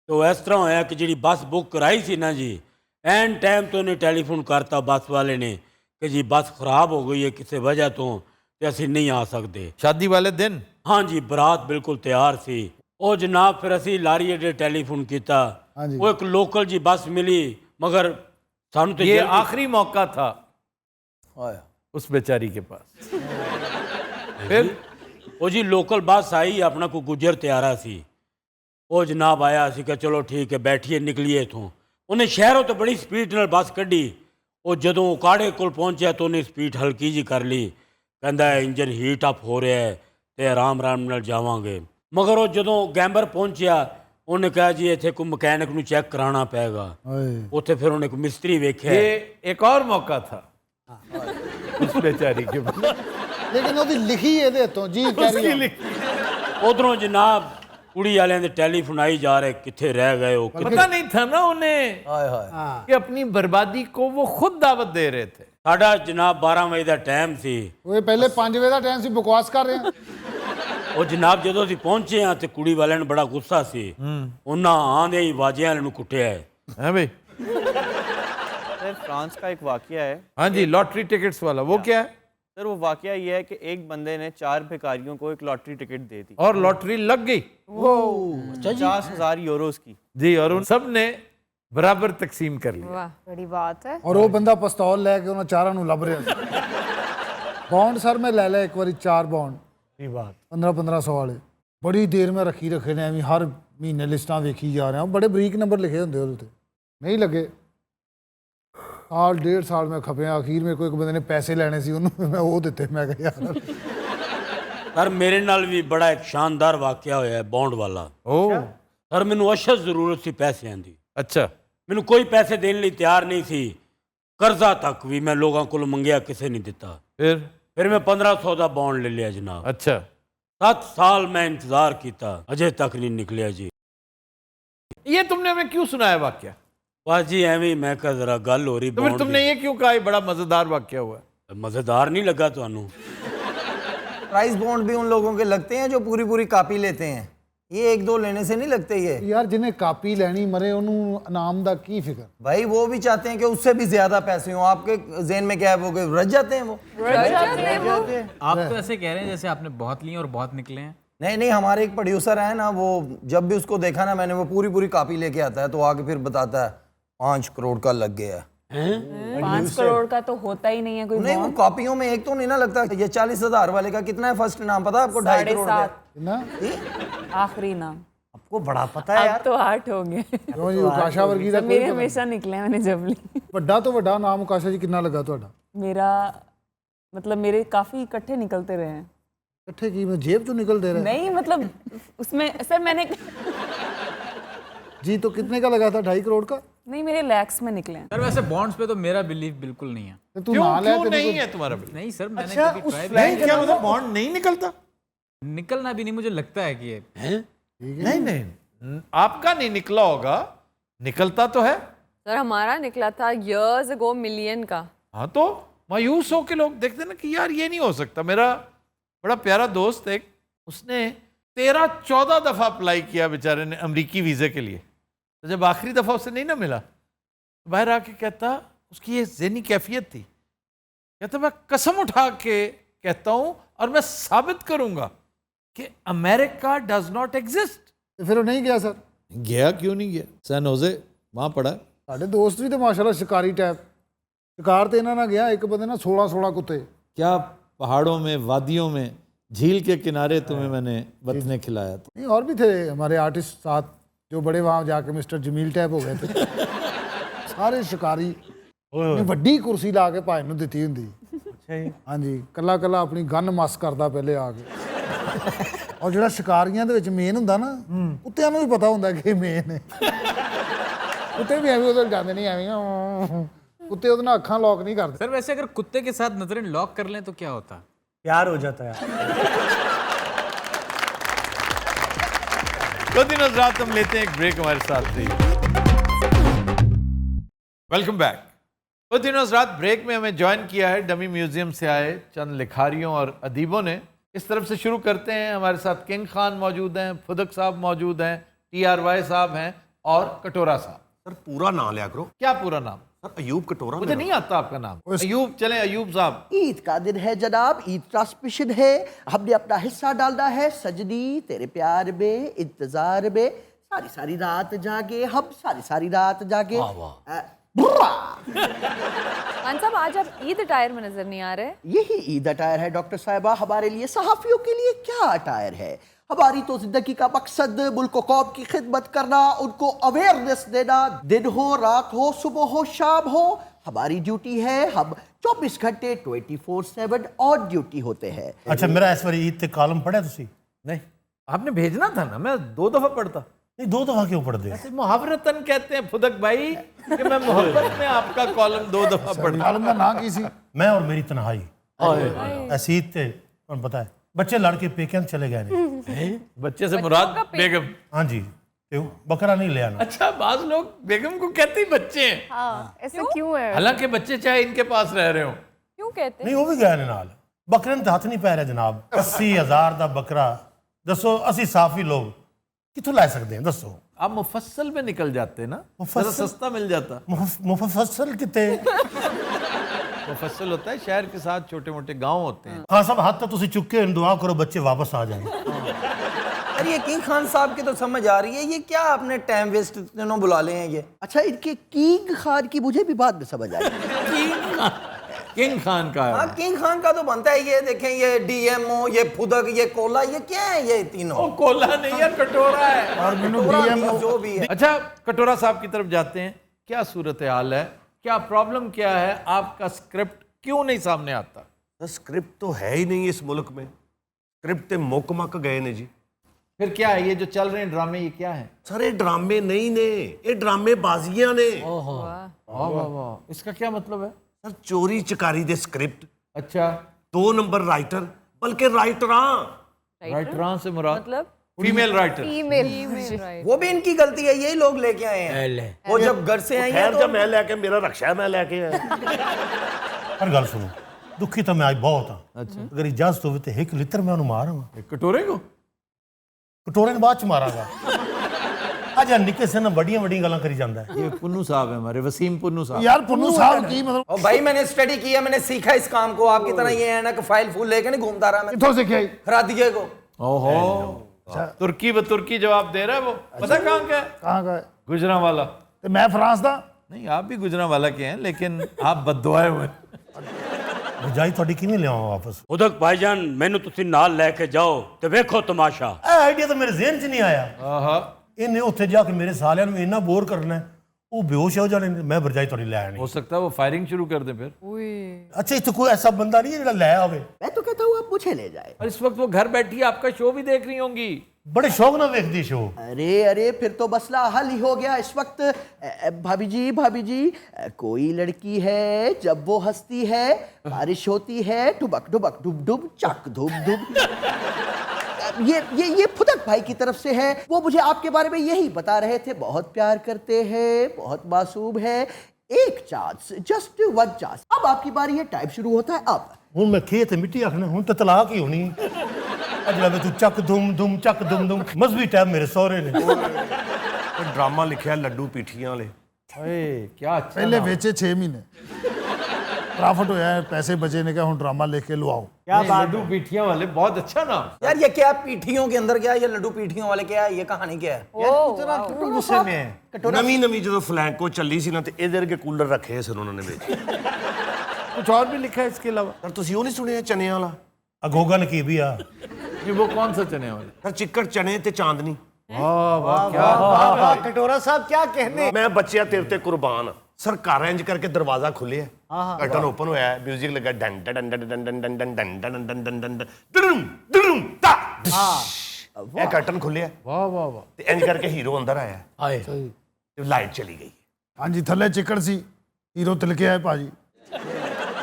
तो इस तरह होया कि जी बस बुक कराई सी ना जी, एन टाइम तो उन्हें टेलीफोन करता बस वाले ने कि जी बस खराब हो गई है किसी वजह तो असी नहीं आ सकते। शादी वाले दिन? हाँ जी, बरात बिल्कुल तैयार सी। ਉਹ जनाब फिर असी लारी अड्डे टेलीफोन किया, वो एक लोकल जी बस मिली, मगर सानू तो ये आखिरी मौका था उस बेचारी के पास। फिर वो जी लोकल बस आई, अपना कोई गुजर तैयारा सी। वो जनाब आया, असी कहा चलो ठीक है बैठिए निकलिए इथों। उन्हें शहरों तो बड़ी स्पीड नाल बस कढ़ी। वो जदों उकाड़े कोल पहुंचा तो उन्हें स्पीड हल्की जी कर ली, कहंदा इंजन हीट अप हो रहा है तो आराम आराम नाल जावांगे। मगर वो जदों गैंबर पहुंचा उन्हें कहा जी इत्थे कोई मकैनिक नूं चेक कराना पेगा। उत्थे फिर उन्हें कोई मिस्त्री वेख्या। ये एक और मौका था उस बेचारी के पास। लेकिन ਉਹਦੀ ਲਿਖੀ ਇਹਦੇ ਤੋਂ जी कह रही है। उधरों जनाब कुड़ी वाले दे टेलीफोन आई जा रहे, किथे रह गए हो? पता नहीं था ना उन्हें कि अपनी बर्बादी को वो खुद दावत दे रहे थे। साडा जनाब 12 बजे का टाइम सी। ਉਹ ਪਹਿਲੇ 5 ਵਜੇ ਦਾ ਟਾਈਮ ਸੀ, ਬਕਵਾਸ ਕਰ ਰਹੇ ਆ। ਉਹ ਜਨਾਬ ਜਦੋਂ ਅਸੀਂ ਪਹੁੰਚੇ ਆ ਤੇ ਕੁੜੀ ਵਾਲਿਆਂ ਨੂੰ ਬੜਾ ਗੁੱਸਾ ਸੀ। ਉਹਨਾਂ ਆਂਦੇ ਹੀ ਵਾਜਿਆਂ ਵਾਲੇ ਨੂੰ ਕੁੱਟਿਆ ਹੈ। हैं भाई? सर फ्रांस का एक वाकया है। हाँ जी, लॉटरी टिकट्स वाला। वो क्या है? सर वो वाकया ये है कि एक बंदे ने 4 भिखारियों को एक लॉटरी टिकट दे दी और लॉटरी लग गई 50,000 यूरोस की जी, और उन सब ने बराबर तकसीम कर ली। वाह बड़ी बात है। और ਉਹ ਬੰਦਾ ਪਿਸਤੌਲ ਲੈ ਕੇ ਉਹਨਾਂ ਚਾਰਾਂ ਨੂੰ ਲੱਭ ਰਿਹਾ ਸੀ। ਬੌਂਡ ਸਰ ਮੈਂ ਲੈ ਲਿਆ ਇੱਕ ਵਾਰੀ 4 ਬੌਂਡ। ये बात 1500 ਵਾਲੇ ਬੜੀ ਦੇਰ ਮੈਂ ਰੱਖੀ ਰੱਖੇ ਨੇ, ਐਵੇਂ ਹਰ ਮਹੀਨੇ ਲਿਸਟਾਂ ਵੇਖੀ ਜਾ ਰਿਹਾ। ਬੜੇ ਬਰੀਕ ਨੰਬਰ ਲਿਖੇ ਹੁੰਦੇ ਉਹਦੇ ਤੇ, ਨਹੀਂ ਲੱਗੇ। ਸਾਲ 1.5 ਸਾਲ ਮੈਂ ਖਪਿਆ। ਅਖੀਰ ਮੇਰੇ ਕੋਲ ਇੱਕ ਬੰਦੇ ਨੇ ਪੈਸੇ ਲੈਣੇ ਸੀ, ਉਹਨੂੰ ਮੈਂ ਉਹ ਦਿੱਤੇ। ਮੈਂ ਕਿਹਾ ਯਾਰ ਸਰ ਮੇਰੇ ਨਾਲ ਵੀ ਬੜਾ ਇੱਕ ਸ਼ਾਨਦਾਰ ਵਾਕਿਆ ਹੋਇਆ ਹੈ ਬੌਂਡ ਵਾਲਾ। ਸਰ ਮੈਨੂੰ ਅਸ਼ਦ ਜ਼ਰੂਰਤ ਸੀ ਪੈਸਿਆਂ ਦੀ। अच्छा। ਮੈਨੂੰ ਕੋਈ ਪੈਸੇ ਦੇਣ ਲਈ ਤਿਆਰ ਨਹੀਂ ਸੀ। ਕਰਜ਼ਾ ਤੱਕ ਵੀ ਮੈਂ ਲੋਕਾਂ ਕੋਲੋਂ ਮੰਗਿਆ, ਕਿਸੇ ਨਹੀਂ ਦਿੱਤਾ। फिर मैं 1500 का बॉन्ड ले लिया जनाब। अच्छा। 7 साल मैं इंतजार किया, अजय तक नहीं निकलिया जी। ये तुमने हमें क्यों सुनाया वाकया? वाह जी एवं ही मैं कहा जरा गल हो रही। तो फिर तुमने ये क्यों कहा ये बड़ा मजेदार वाकया हुआ है? मजेदार नहीं लगा तुहानू? प्राइस बॉन्ड भी उन लोगों के लगते हैं जो पूरी पूरी कापी लेते हैं, ये एक दो लेने से नहीं लगते ये। यार जिन्हें कापी लेनी मरे उन्होंने इनाम दा की फिक्र। भाई वो भी चाहते हैं कि उससे भी ज्यादा पैसे हों। आपके जेहन में क्या है, वो रज जाते हैं, वो आप तो ऐसे कह रहे हैं जैसे आपने बहुत लिए और बहुत निकले हैं। नहीं नहीं, हमारे एक प्रोड्यूसर है ना, वो जब भी उसको देखा ना मैंने, वो पूरी पूरी कापी लेके आता है, तो आके फिर बताता है 5 करोड़ का लग गया है। 5 करोड़ का तो होता ही नहीं है कोई नहीं, वो बॉन्ड। कॉपियों में एक तो नहीं ना लगता। ये 40,000 वाले का कितना है फर्स्ट नाम पता है आपको? 2.5 करोड़ का। 7.5 आखिरी नाम आपको बड़ा पता है यार। अब तो 8 हो गए। क्यों जी आकाशा वर्गी दा मेरे हमेशा निकले हैं, मैंने जब ली। ਵੱਡਾ ਤੋਂ ਵੱਡਾ ਨਾਮ ਆਕਾਸ਼ਾ ਜੀ ਕਿੰਨਾ ਲੱਗਾ ਤੁਹਾਡਾ? मेरा मतलब मेरे काफी इकट्ठे निकलते रहे हैं। इकट्ठे की मैं जेब तो निकल दे रहा है। नहीं मतलब उसमें सर मैंने जी तो कितने का लगा था? 2.5 करोड़ का? नहीं, मेरे लैक्स में निकले हैं। सर वैसे बॉन्ड्स पे तो मेरा बिलीफ बिल्कुल नहीं है। तो तू ना ले, क्यों नहीं है तुम्हारा बिल? नहीं सर, मैंने अच्छा, कभी उस ट्राई फ्लैग क्या मतलब बॉन्ड नहीं निकलता? निकलना भी नहीं, मुझे लगता है कि ये नहीं नहीं, आपका नहीं निकला होगा, निकलता तो है। सर हमारा निकला था years ago मिलियन का। हाँ तो मायूस हो के लोग देखते ना कि यार ये नहीं हो सकता। मेरा बड़ा प्यारा दोस्त एक, उसने 13-14 दफ़ा अप्लाई किया बेचारे ने अमेरिकी वीज़े के लिए। तो जब आखिरी दफ़ा उसे नहीं ना मिला, तो बाहर आके कहता, उसकी ये ज़हनी कैफियत थी, कहता मैं कसम उठा के कहता हूँ और मैं साबित करूँगा कि अमेरिका डज नॉट एग्जिस्ट। फिर वो नहीं गया सर? गया क्यों नहीं गया? सैन होजे वहाँ पड़ा। ਸਾਡੇ ਦੋਸਤ ਵੀ ਤੇ ਮਾਸ਼ਾਅੱਲਾ शिकारी टाइप शिकार ਤੇ ਇਹਨਾਂ ਨਾਲ ਗਿਆ ਇੱਕ ਬੰਦੇ ਨਾਲ 16 कुत्ते। क्या पहाड़ों में, वादियों में, झील के किनारे तुम्हें मैंने बतने खिलाया था। नहीं और भी थे हमारे आर्टिस्ट साथ जो बड़े वहाँ जाके मिस्टर जमील टाइप हो गए थे। सारे शिकारी ने ਵੱਡੀ ਕੁਰਸੀ ਲਾ ਕੇ ਭਾਈ ਨੂੰ ਦਿੱਤੀ ਹੁੰਦੀ। ਅੱਛਾ ਜੀ। ਹਾਂਜੀ, ਕੱਲਾ ਕੱਲਾ ਆਪਣੀ ਗਨ ਮਸ ਕਰਦਾ ਪਹਿਲੇ ਆ ਕੇ। ਔਰ ਜਿਹੜਾ ਸ਼ਿਕਾਰੀਆਂ ਦੇ ਵਿੱਚ ਮੇਨ ਹੁੰਦਾ ਨਾ, ਕੁੱਤਿਆਂ ਨੂੰ ਵੀ ਪਤਾ ਹੁੰਦਾ ਕਿ ਇਹ ਮੇਨ ਹੈ। ਕੁੱਤੇ ਵੀ ਐਵੇਂ ਉਧਰ ਜਾਂਦੇ ਨਹੀਂ ਐਵੇਂ, कुत्ते ਉਹਦੇ ਨਾਲ ਅੱਖਾਂ ਲੌਕ नहीं करते। सर वैसे अगर कुत्ते के साथ नजरें लॉक कर लें तो क्या होता? प्यार हो जाता है। तो दिन रात हम लेते हैं एक ब्रेक, हमारे साथ रहिए। Welcome back. तो दिन रात ब्रेक में हमें ज्वाइन किया है डमी म्यूजियम से आए चंद लिखारियों और अदीबों ने। इस तरफ से शुरू करते हैं। हमारे साथ किंग खान मौजूद हैं, फुदक साहब मौजूद हैं, TRY साहब हैं और कटोरा साहब। सर पूरा नाम लिया करो। क्या पूरा नाम? सर अयूब कटोरा। मुझे नहीं आता आपका नाम। अयूब, चलें अयूब साहब। ईद का दिन है जनाब, ईद ट्रांसमिशन है, हमने अपना हिस्सा डालना है। सजनी तेरे प्यार में, इंतजार में, सारी सारी रात जागे हम, सारी सारी रात जागे। खान साहब आज आप ईद अटायर में नजर नहीं आ रहे। यही ईद अटायर है डॉक्टर साहिबा हमारे लिए। सहाफियों के लिए क्या अटायर है? हमारी तो जिंदगी का मकसद मुल्क कौम की खिदमत करना, उनको अवेयरनेस देना। दिन हो, रात हो, सुबह हो, शाम हो, हमारी ड्यूटी है। हम 24 घंटे 24/7 ऑन ड्यूटी होते हैं। अच्छा मेरा इस बार ईद ते कॉलम पढ़ा तुसी? नहीं, आपने भेजना था ना, मैं 2 दफ़ा पढ़ता। नहीं 2 दफ़ा क्यों पढ़ दे? ऐसे मुहावरतन कहते हैं फुदक भाई कि मैं मोहब्बत में आपका कॉलम 2 दफ़ा पढ़ता। कॉलम का नाम की सी? मैं और मेरी तन्हाई। ऐसी ईद ते कौन पता है बच्चे लड़के पेकन चले गए ने। बच्चे से मुराद बेगम। हाँ जी, तो बकरा नहीं ले आना। अच्छा, बाज लोग बेगम को कहते ही बच्चे हैं। हाँ, ऐसा क्यों है? हालांकि बच्चे चाहे इनके पास रह रहे हो। क्यों कहते? नहीं वो भी गए ने नाल। बकरे ने हथ नहीं पै रहा जनाब। 80,000 का बकरा दसो, असी साफी लोग कितों ला सकते हैं दसो? आप मुफस्सल में निकल जाते ना, ज़रा सस्ता मिल जाता। मुफस्सल कितने? मुफस्सल होता है शहर के साथ छोटे मोटे गांव होते हैं। हाँ सब हाथ तो तुसी चुके, दुआ करो बच्चे वापस आ जाए। अरे ये किंग खान साहब की तो समझ आ रही है, ये क्या आपने टाइम वेस्ट तीनों बुला ले हैं ये? अच्छा इनके किंग खान की मुझे भी बाद में समझ आई। किंग खान का है। हाँ किंग खान का तो बनता है। ये देखें, ये DMO, ये फुदक, ये कोला, ये क्या है ये तीनों? ओ कोला नहीं है, कटोरा है। और मैनू कटोरा DMO जो भी है। अच्छा, कटोरा साहब की तरफ जाते हैं। क्या सूरत हाल है, क्या प्रॉब्लम क्या है? आपका स्क्रिप्ट क्यों नहीं सामने आता? स्क्रिप्ट तो है ही नहीं इस मुल्क में। स्क्रिप्ट ते मुक मक गए ने जी। फिर क्या है ये जो चल रहे हैं ड्रामे, ये क्या है? सर ये ड्रामे नहीं ने, ये ड्रामे बाजियां ने। वाह वाह वाह, इसका क्या मतलब है? सर चोरी चकारी दे स्क्रिप्ट। अच्छा, 2 नंबर राइटर, बल्कि राइटरां से मुराद मतलब फीमेल राइटर। फीमेल वो भी इनकी गलती है, यही लोग लेके आए हैं। वो जब घर से आए हैं जब मैं लेके, मेरा रक्षा मैं लेके आया। हर गल सुनो, ਦੁਖੀ ਤਾਂ ਮੈਂ ਅੱਜ ਬਹੁਤ ਹਾਂ। ਅੱਛਾ, ਅਗਰ ਇਜਾਜ਼ਤ ਹੋਵੇ ਤੇ 1 ਲਿੱਤਰ ਮੈਂ ਉਹਨੂੰ ਮਾਰਾਂਗਾ। कटोरे को ਕਟੋਰੇ ਨੂੰ ਬਾਅਦ ਚ ਮਾਰਾਂਗਾ। ਅੱਜ ਨਿੱਕੇ ਸੇ ਨਾ ਵੱਡੀਆਂ ਗੱਲਾਂ ਕਰੀ ਜਾਂਦਾ ਹੈ। ये पुन्नू साहब है हमारे, वसीम पुन्नू साहब। यार पुन्नू साहब की मतलब और भाई मैंने स्टडी किया, मैंने सीखा इस काम को। आपकी तरह ये है ना कि फाइल फूल लेके नहीं घूमता रहा मैं। किथों सीखे? खरादिये को। ओहो, तुर्की जवाब दे रहा है वो। पता कहाँ का है? कहाँ का है? गुजरांवाला। तो मैं फ्रांस दा? नहीं, आप भी गुजरांवाला के हैं, लेकिन आप बददुआए हुए। ਰਜਾਈ ਤੁਹਾਡੀ ਕਿਵੇਂ ਲਿਆਵਾਂ ਵਾਪਸ? ਉਦਕ ਭਾਈਜਾਨ ਮੈਨੂੰ ਤੁਸੀਂ ਨਾਲ ਲੈ ਕੇ ਜਾਓ ਤੇ ਵੇਖੋ ਤਮਾਸ਼ਾ। ਇਹ ਆਈਡੀਆ ਤਾਂ ਮੇਰੇ ਜ਼ਿਹਨ 'ਚ ਨਹੀਂ ਆਇਆ। ਆਹਾ, ਇਹਨੇ ਉੱਥੇ ਜਾ ਕੇ ਮੇਰੇ ਸਾਲਿਆਂ ਨੂੰ ਇੰਨਾ ਬੋਰ ਕਰਨਾ ਹੈ, ਉਹ ਬੇਹੋਸ਼ ਹੋ ਜਾਣੇ ਨੇ। ਮੈਂ ਰਜਾਈ ਤੁਹਾਡੀ ਲੈ ਆਣੀ। हो सकता है वो फायरिंग शुरू कर दे फिर। ਅੱਛਾ, ਇੱਥੇ ਕੋਈ ਐਸਾ ਬੰਦਾ ਨਹੀਂ ਹੈ ਜਿਹੜਾ ਲੈ ਆਵੇ? मैं तो कहता हूँ आप मुझे ले जाए। और इस वक्त वो घर बैठी आपका शो भी देख रही होंगी। बड़े शौक ना देखती शो। अरे अरे फिर तो मसला हल ही हो गया। इस वक्त भाभी जी कोई लड़की है, जब वो हंसती है बारिश होती है, डुबक डुबक डुब डुब चक धुब धुब। ये फुदक भाई की तरफ से है। वो मुझे आपके बारे में यही बता रहे थे, बहुत प्यार करते हैं, बहुत मासूम है। एक चांस, जस्ट 1 चांस। अब आपकी बारी है, टाइम शुरू होता है अब। ਹੁਣ ਮੈਂ ਖੇਤ ਮਿੱਟੀ ਆਖਣਾ, ਹੁਣ ਤਾਂ ਤਲਾਕ ਹੀ ਹੋਣੀ। ਅਜਲਾ ਵੇ ਤੂੰ ਚੱਕ ਧੁਮ ਧੁਮ ਚੱਕ ਧੁਮ ਧੁਮ। ਮਜ਼ਬੀ ਟਾਈਮ ਮੇਰੇ ਸਹੁਰੇ ਨੇ। ਡਰਾਮਾ ਲਿਖਿਆ ਲੱਡੂ ਪੀਠੀਆਂ ਵਾਲੇ। अरे क्या अच्छा पहले नाम। बेचे 6 महीने प्रॉफिट होया है, पैसे बचे ने क्या, हूँ ड्रामा लिख के लुआओ। क्या लड्डू पीठियां वाले, बहुत अच्छा नाम। यार ये क्या पीठियों के अंदर क्या है? ये लड्डू पीठियों वाले क्या है? ये कहानी क्या है? ਗੁੱਸੇ में है। ਨਵੀਂ ਜਦੋਂ ਫਲੈਂਕੋ ਚੱਲੀ ਸੀ ਨਾ ਤੇ ਇਹਦੇ ਵਰਗੇ ਕੂਲਰ ਰੱਖੇ ਸਨ ਉਹਨਾਂ ਨੇ ਵਿੱਚ। कुछ और भी लिखा है इसके अलावा? ਪਰ ਤੁਸੀਂ ਉਹ ਨਹੀਂ ਸੁਣਿਆ ਚਨਿਆਂ ਵਾਲਾ? ਅਗੋਗਨ ਕੀ ਵੀ ਆ। ये वो कौन सा चने वाले? ਸਰ ਚਿੱਕੜ ਚਨੇ ਤੇ ਚਾਂਦਨੀ। वाह वाह, क्या कटोरा साहब क्या कहने। ਮੈਂ ਬੱਚਿਆ ਤੇਰੇ ਤੇ ਕੁਰਬਾਨ। ਸਰ ਘਰ ਇੰਜ ਕਰਕੇ ਦਰਵਾਜ਼ਾ ਖੁੱਲਿਆ, ਕਰਟਨ ਓਪਨ ਹੋਇਆ, ਮਿਊਜ਼ਿਕ ਲੱਗਾ, ਡੰ ਡੰ ਡੰ ਡੰ ਡੰ ਡੰ ਡੰ ਡੰ ਡੰ ਡੰ ਡੰ ਡੰ ਡੰ ਡੰ ਡੰ ਤਾ। ਇਹ ਕਰਟਨ ਖੁੱਲਿਆ, वाह वाह वाह। ਤੇ ਇੰਜ ਕਰਕੇ ਹੀਰੋ ਅੰਦਰ ਆਇਆ। आए ਤੇ ਲਾਈਟ ਚਲੀ ਗਈ। हाँ जी, थले चिकड़ सी, हीरो तिलके आए भाजी।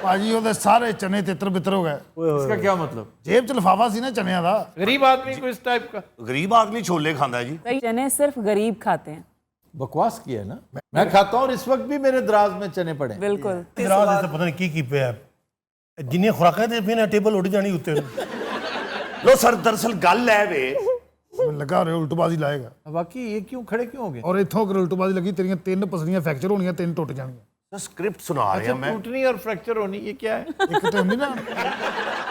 भाजी ਉਹਦੇ ਸਾਰੇ ਚਨੇ ਤਿੱਤਰ ਬਿੱਤਰ ਹੋ ਗਏ। इसका क्या मतलब? जेब च लिफाफा सी ना चनिया दा। गरीब आदमी को इस टाइप का? ਗਰੀਬ ਆਦਮੀ ਛੋਲੇ ਖਾਂਦਾ ਜੀ। चने सिर्फ गरीब खाते हैं। बकवास किया है ना। मैं खाता हूँ और इस वक्त भी मेरे दराज में चने पड़े हैं। बिल्कुल। ਦਰਾਜ ਦੇ ਤਾਂ ਪਤਾ ਨਹੀਂ ਕੀ ਪਿਆ। ਜਿੰਨੀਆਂ ਖੁਰਾਕਾਂ ਦੇ ਪੀਣਾ ਟੇਬਲ ਉੱਡ ਜਾਣੀ ਉੱਤੇ। ਲੋ ਸਰ, ਦਰਅਸਲ ਗੱਲ ਹੈ ਵੇ लगा रहे उल्टबाजी लाएगा। बाकी ये क्यों खड़े क्यों हो गए? और इथों अगर उल्टबाजी लगी तेरियां 3 पसलियां फ्रैक्चर होणियां, 3 टुट जाणियां। ਸਕ੍ਰਿਪਟ ਸੁਣਾ ਰਿਹਾ ਮੈਂ। टूटनी और फ्रैक्चर होनी, ये क्या है? एक तो होंदी ना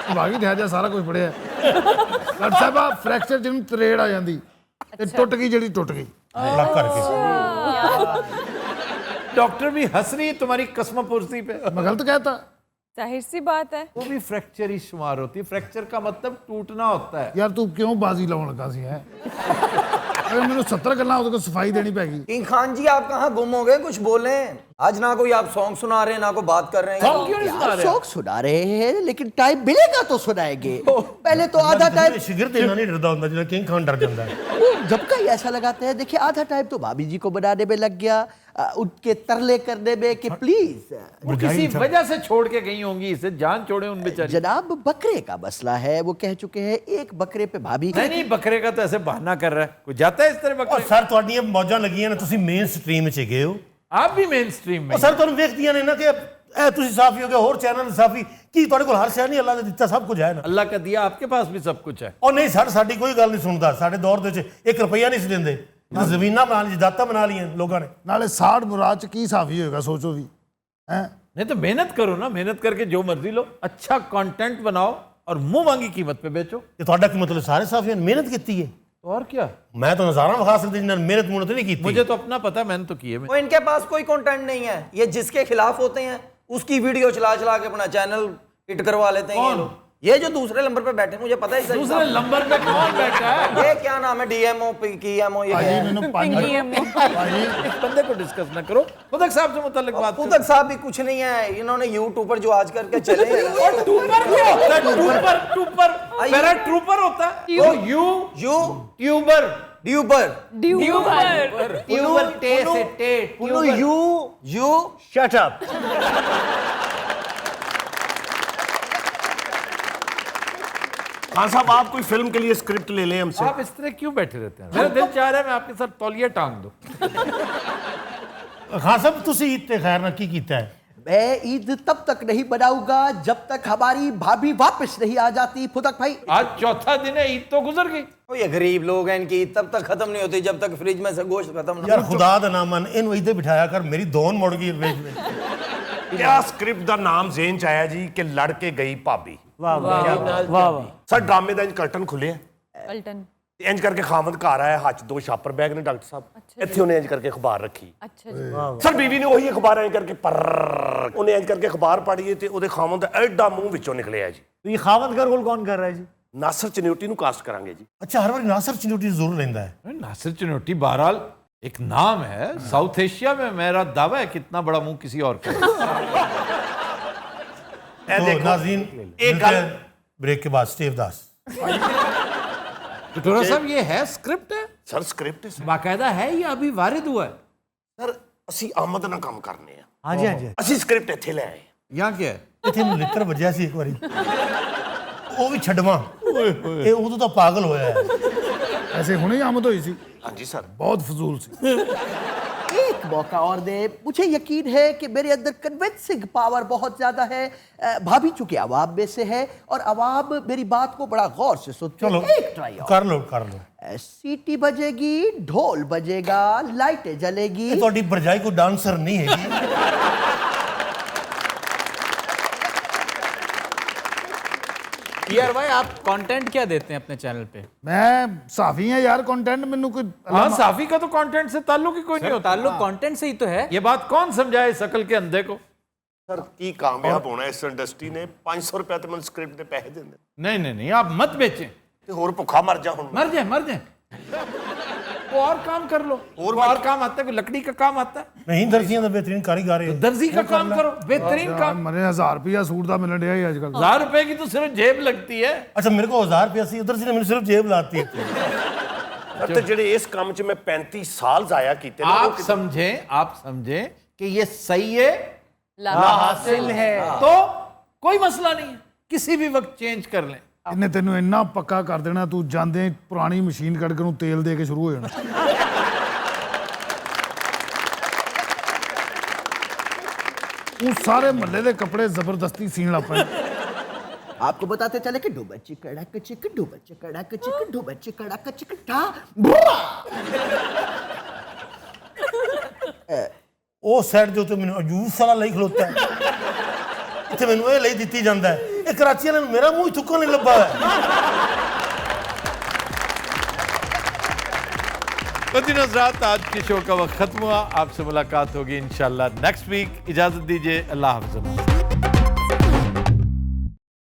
भागी ध्या जा सारा कुछ पढ़िया। डॉक्टर साहब फ्रैक्चर जिन्होंने तरेड़ आ जाती ते टुट गई, जड़ी टुट गई ਲੱਗ ਕਰਕੇ। डॉक्टर भी हंस रही है तुम्हारी कसमपुर्सी पे। मैं गलत कहता? जाहिर सी बात है। वो भी फ्रैक्चर ही शुमार होती है। फ्रैक्चर का मतलब टूटना होता है। यार तू क्यों बाजी लाउण लगा सी है? अगर मैंने 70 गल्लां ਉਹਦੇ ਕੋਲ सफाई देनी पैगी। किंग खान जी आप कहाँ गुम हो गए? कुछ बोलें। आज ना कोई आप सॉन्ग सुना रहे हैं, ना कोई बात कर रहे हैं। सॉन्ग क्यों नहीं सुना रहे? शौक सुना रहे हैं, लेकिन टाइम मिलेगा तो सुनाएंगे। पहले तो आधा टाइम शिगिर्द ਇੰਨਾ ਨਹੀਂ ਡਰਦਾ ਹੁੰਦਾ ਜਿੰਨਾ ਕਿੰਗ ਖਾਨ ਡਰ ਜਾਂਦਾ ਹੈ। वो जब का ही ऐसा लगाते हैं। देखिए आधा टाइम तो भाभी जी को बनाने में लग गया, उनके तरले करने में कि प्लीज। वो किसी वजह से छोड़ के गई होंगी इसे, जान छोड़े उन बेचारी। जनाब बकरे का मसला है, वो कह चुके हैं एक बकरे पे भाभी नहीं, बकरे का तो ऐसे बहाना कर रहा है। कोई जाता है इस तरह बकरे? ਸਰ ਤੁਹਾਡੀਆਂ ਮੌਜਾਂ ਲੱਗੀਆਂ ਨੇ, ਤੁਸੀਂ ਮੇਨ ਸਟ੍ਰੀਮ 'ਚ ਗਏ ਹੋ। आप भी मेन स्ट्रीम में। ਸਰ ਤੁਹਾਨੂੰ ਵੇਖਦੀਆਂ ਨੇ ਨਾ ਕਿ ਇਹ ਤੁਸੀਂ ਸਾਫੀ ਹੋ ਗਏ, ਹੋਰ ਚੈਨਲ ਸਾਫੀ ਕੀ ਤੁਹਾਡੇ ਕੋਲ ਹਰ ਸ਼ੈ ਨਹੀਂ ਅੱਲਾ ਨੇ ਦਿੱਤਾ, ਸਭ ਕੁਝ ਹੈ ਨਾ। अल्लाह का दिया, आपके पास भी सब कुछ है। ਉਹ ਨਹੀਂ ਸਰ, ਸਾਡੀ ਕੋਈ ਗੱਲ ਨਹੀਂ ਸੁਣਦਾ। ਸਾਡੇ ਦੌਰ ਦੇ ਵਿੱਚ 1 ਰੁਪਈਆ ਨਹੀਂ ਸੀ ਦਿੰਦੇ। ਜ਼ਮੀਨਾਂ ਬਣਾ ਲਈ, ਜਾਤਾਂ ਬਣਾ ਲੀਆਂ ਲੋਕਾਂ ਨੇ। नाले 60 मुराद च की साफी होएगा, सोचो भी हैं। नहीं तो मेहनत करो ना, मेहनत करके जो मर्जी लो, अच्छा कंटेंट बनाओ और मुंह मांगी कीमत पे बेचो। ਤੇ ਤੁਹਾਡਾ ਕੀ ਮਤਲਬ ਸਾਰੇ ਸਾਫੀਆਂ ਨੇ ਮਿਹਨਤ ਕੀਤੀ ਹੈ? तो और क्या? ਮੈਂ ਤਾਂ ਨਜ਼ਾਰਾ ਵਿਖਾ ਸਕਦਾ ਜਿਨ੍ਹਾਂ ਨੇ ਮਿਹਨਤ ਮੁਹਨਤ नहीं की। मुझे तो अपना पता, मैंने तो किए। वो इनके पास कोई कंटेंट नहीं है। ये जिसके खिलाफ होते हैं उसकी वीडियो चला चला के अपना चैनल हिट करवा लेते हैं। ये लोग, ये जो दूसरे नंबर पे बैठे, मुझे पता है दूसरे नंबर पे कौन बैठा है? ये क्या नाम है? डीएमओ पीएमओ, ये क्या है? इस बंदे को डिस्कस ना करो। खुदक साहब से मुताल्लिक बात करो। खुदक साहब भी कुछ नहीं है। इन्होंने यूट्यूब पर जो आज करके चले हैं। और ट्रूपर क्या होता है? ट्रूपर मेरा ट्रूपर होता है। ओ यू ट्यूबर ट्यूबर टे से टे यू शट अप। खान साहब आप कोई फिल्म के लिए स्क्रिप्ट ले लें हमसे। आप इस तरह क्यों बैठे रहते हैं? मेरा दिल चाह रहा है मैं आपके साथ तौलिया टांग दूं। ਖਾਨ ਸਾਹਿਬ ਤੁਸੀਂ ਤੇ ਖੈਰ ਨਾਲ ਕੀ ਕੀਤਾ ਹੈ? मैं ईद तब तक नहीं बनाऊंगा जब तक हमारी भाभी वापस नहीं आ जाती। फुदक भाई, आज चौथा दिन है, ईद तो गुजर गई। ओ ये गरीब लोग हैं, इनकी ईद तब तक खत्म नहीं होती जब तक फ्रिज में से गोश्त खत्म ना यार खुदा दा ना मन इन वही बिठाया कर, मेरी दोन मुड़ गई ਵੇਚ क्या स्क्रिप्ट ਦਾ ਨਾਮ ਜ਼ੇਨ ਚ ਆਇਆ ਜੀ ਕਿ ਲੜ ਕੇ ਗਈ ਭਾਬੀ। वाह वाह वाह वाह। ਸਰ ਡਰਾਮੇ ਦਾ ਇੰਜ ਕਰਟਨ ਖੁੱਲਿਆ, पलटन। ਇੰਜ ਕਰਕੇ ਖਾਵੰਦ ਘਰ ਆਇਆ, ਹੱਥ 'ਚ 2 ਸ਼ਾਪਰ ਬੈਗ ਨੇ ਡਾਕਟਰ ਸਾਹਿਬ, ਇੱਥੇ ਉਹਨੇ ਇੰਜ ਕਰਕੇ ਅਖਬਾਰ ਰੱਖੀ। अच्छा जी। ਸਰ ਬੀਵੀ ਨੇ ਉਹੀ ਅਖਬਾਰ ਇੰਜ ਕਰਕੇ ਪਰ ਉਹਨੇ ਇੰਜ ਕਰਕੇ ਅਖਬਾਰ ਪੜ੍ਹੀ ਤੇ ਉਹਦੇ ਖਾਵੰਦ ਦਾ ਐਡਾ ਮੂੰਹ ਵਿੱਚੋਂ ਨਿਕਲਿਆ ਜੀ। तो ये खावत का रोल कौन कर रहा है जी? ਨਾਸਰ ਚਨਿਊਟੀ ਨੂੰ ਕਾਸਟ ਕਰਾਂਗੇ ਜੀ। ਅੱਛਾ ਹਰ ਵਾਰੀ ਨਾਸਰ ਚਨੋਟੀ ਜ਼ਰੂਰ ਲੈਂਦਾ ਹੈ। नासिर चनोटी बहरहाल एक नाम है, साउथ एशिया में मेरा दावा है कितना बड़ा मुंह किसी और का। तो नाज़रीन एक गल ब्रेक के बाद स्टीव दास। टटोरा साहब ये है स्क्रिप्ट है? ਸਰ ਸਕ੍ਰਿਪਟ ਹੈ बाकायदा है या अभी वारिद हुआ है? ਸਰ ਅਸੀਂ ਆਮਦ ਨਾਲ ਕੰਮ ਕਰਨੇ ਆ। हाँ जी हाँ जी। ਅਸੀਂ ਸਕ੍ਰਿਪਟ ਇੱਥੇ ਲੈ ਆਏ। यहाँ क्या है? ਇੱਥੇ ਮੈਨੂੰ ਲਿੱਤਰ ਵੱਜਿਆ ਸੀ ਇੱਕ ਵਾਰੀ, ਉਹ ਵੀ ਛੱਡਵਾਂ ਇਹ ਉਦੋਂ ਤਾਂ ਪਾਗਲ ਹੋਇਆ ਹੈ। ऐसे हुने ही आमद हुई सी, ਹਾਂਜੀ ਸਰ। बहुत फजूल सी। एक मौका और दे। मुझे यकीन है कि मेरे अंदर कन्विंसिंग पावर बहुत ज्यादा है। भाभी चूंकि अवाब में से है और अवाब मेरी बात को बड़ा गौर से सुनते चलो हैं। एक ट्राई और। कर लो कर लो। सीटी बजेगी, ढोल बजेगा, लाइटें जलेगी। ਇਹ ਤੁਹਾਡੀ ਭਰਜਾਈ ਕੋਈ ਡਾਂਸਰ ਨਹੀਂ ਹੈਗੀ। यार भाई आप कंटेंट क्या देते हैं अपने चैनल पे? मैं साफी है यार, कंटेंट मैनू कोई हाँ, साफी का तो कंटेंट से ताल्लुक ही कोई नहीं होता। ताल्लुक कंटेंट से ही तो है। ये बात कौन समझाए इस अकल के अंधे को? ਸਰ ਕੀ ਕਾਮਯਾਬ ਹੋਣਾ ਇਸ ਇੰਡਸਟਰੀ ਨੇ? 500 ਰੁਪਏ ਤੇ ਮੈਨੂੰ ਸਕ੍ਰਿਪਟ ਦੇ ਪੈਸੇ ਦਿੰਦੇ नहीं नहीं नहीं, आप मत बेचें। ਤੇ ਹੋਰ ਭੁੱਖਾ ਮਰ ਜਾ ਹੁਣ। मर जाए मर जाए, वो और काम कर लो। और काम आता है, कोई लकड़ी का काम आता है, नहीं दर्जियां ਦਾ बेहतरीन कारीगर है। दर्जी का काम करो, बेहतरीन काम। मरे 1000 रुपया सूट का मिलने डया ही आजकल। 1000 रुपए की तो सिर्फ जेब लगती है। अच्छा मेरे को 1000 रुपया सी, उधर से मैंने सिर्फ जेब लाती है। ਤੇ ਜਿਹੜੇ ਇਸ ਕੰਮ 'ਚ ਮੈਂ 35 ਸਾਲ ਜ਼ਾਇਆ ਕੀਤੇ ਨੇ आप समझें कि ये सही है, लाहासिल है, तो कोई मसला नहीं है, किसी भी वक्त चेंज कर लें। ਇਹਨੇ ਤੈਨੂੰ ਇੰਨਾ ਪੱਕਾ ਕਰ ਦੇਣਾ, ਤੂੰ ਜਾਂਦੇ ਹੀ ਪੁਰਾਣੀ ਮਸ਼ੀਨ ਕੱਢ ਕੇ ਨੂੰ ਤੇਲ ਦੇ ਕੇ ਸ਼ੁਰੂ ਹੋ ਜਾਣਾ। ਉਹ ਸਾਰੇ ਮਹੱਲੇ ਦੇ ਕੱਪੜੇ ਜ਼ਬਰਦਸਤੀ ਸੀਨ ਲੱਗ ਪਏ। आपको बताते चले कि डूबा चिकड़क चिकन, डूबा चिकड़क चिकन, डूबा चिकड़क चिकन था। ਉਹ ਸਾਈਡ ਦੇ ਉੱਤੇ ਮੈਨੂੰ ਅਜੂਬ ਸਾਲਾ ਲਈ ਖਲੋਤਾ ਹੈ, ਇੱਥੇ ਮੈਨੂੰ ਇਹ ਲਈ ਦਿੱਤੀ ਜਾਂਦਾ ਹੈ। ਇਹ ਕਰਾਚੀ ਵਾਲਿਆਂ ਨੂੰ ਮੇਰਾ ਮੂੰਹ ਹੀ ਥੁੱਕਣ ਨਹੀਂ ਲੱਭਾ ਹੈ। हज़रात, आज के शो का वक्त खत्म हुआ। आपसे मुलाकात होगी इंशाल्लाह नेक्स्ट वीक। इजाजत दीजिए, अल्लाह हाफ़िज़।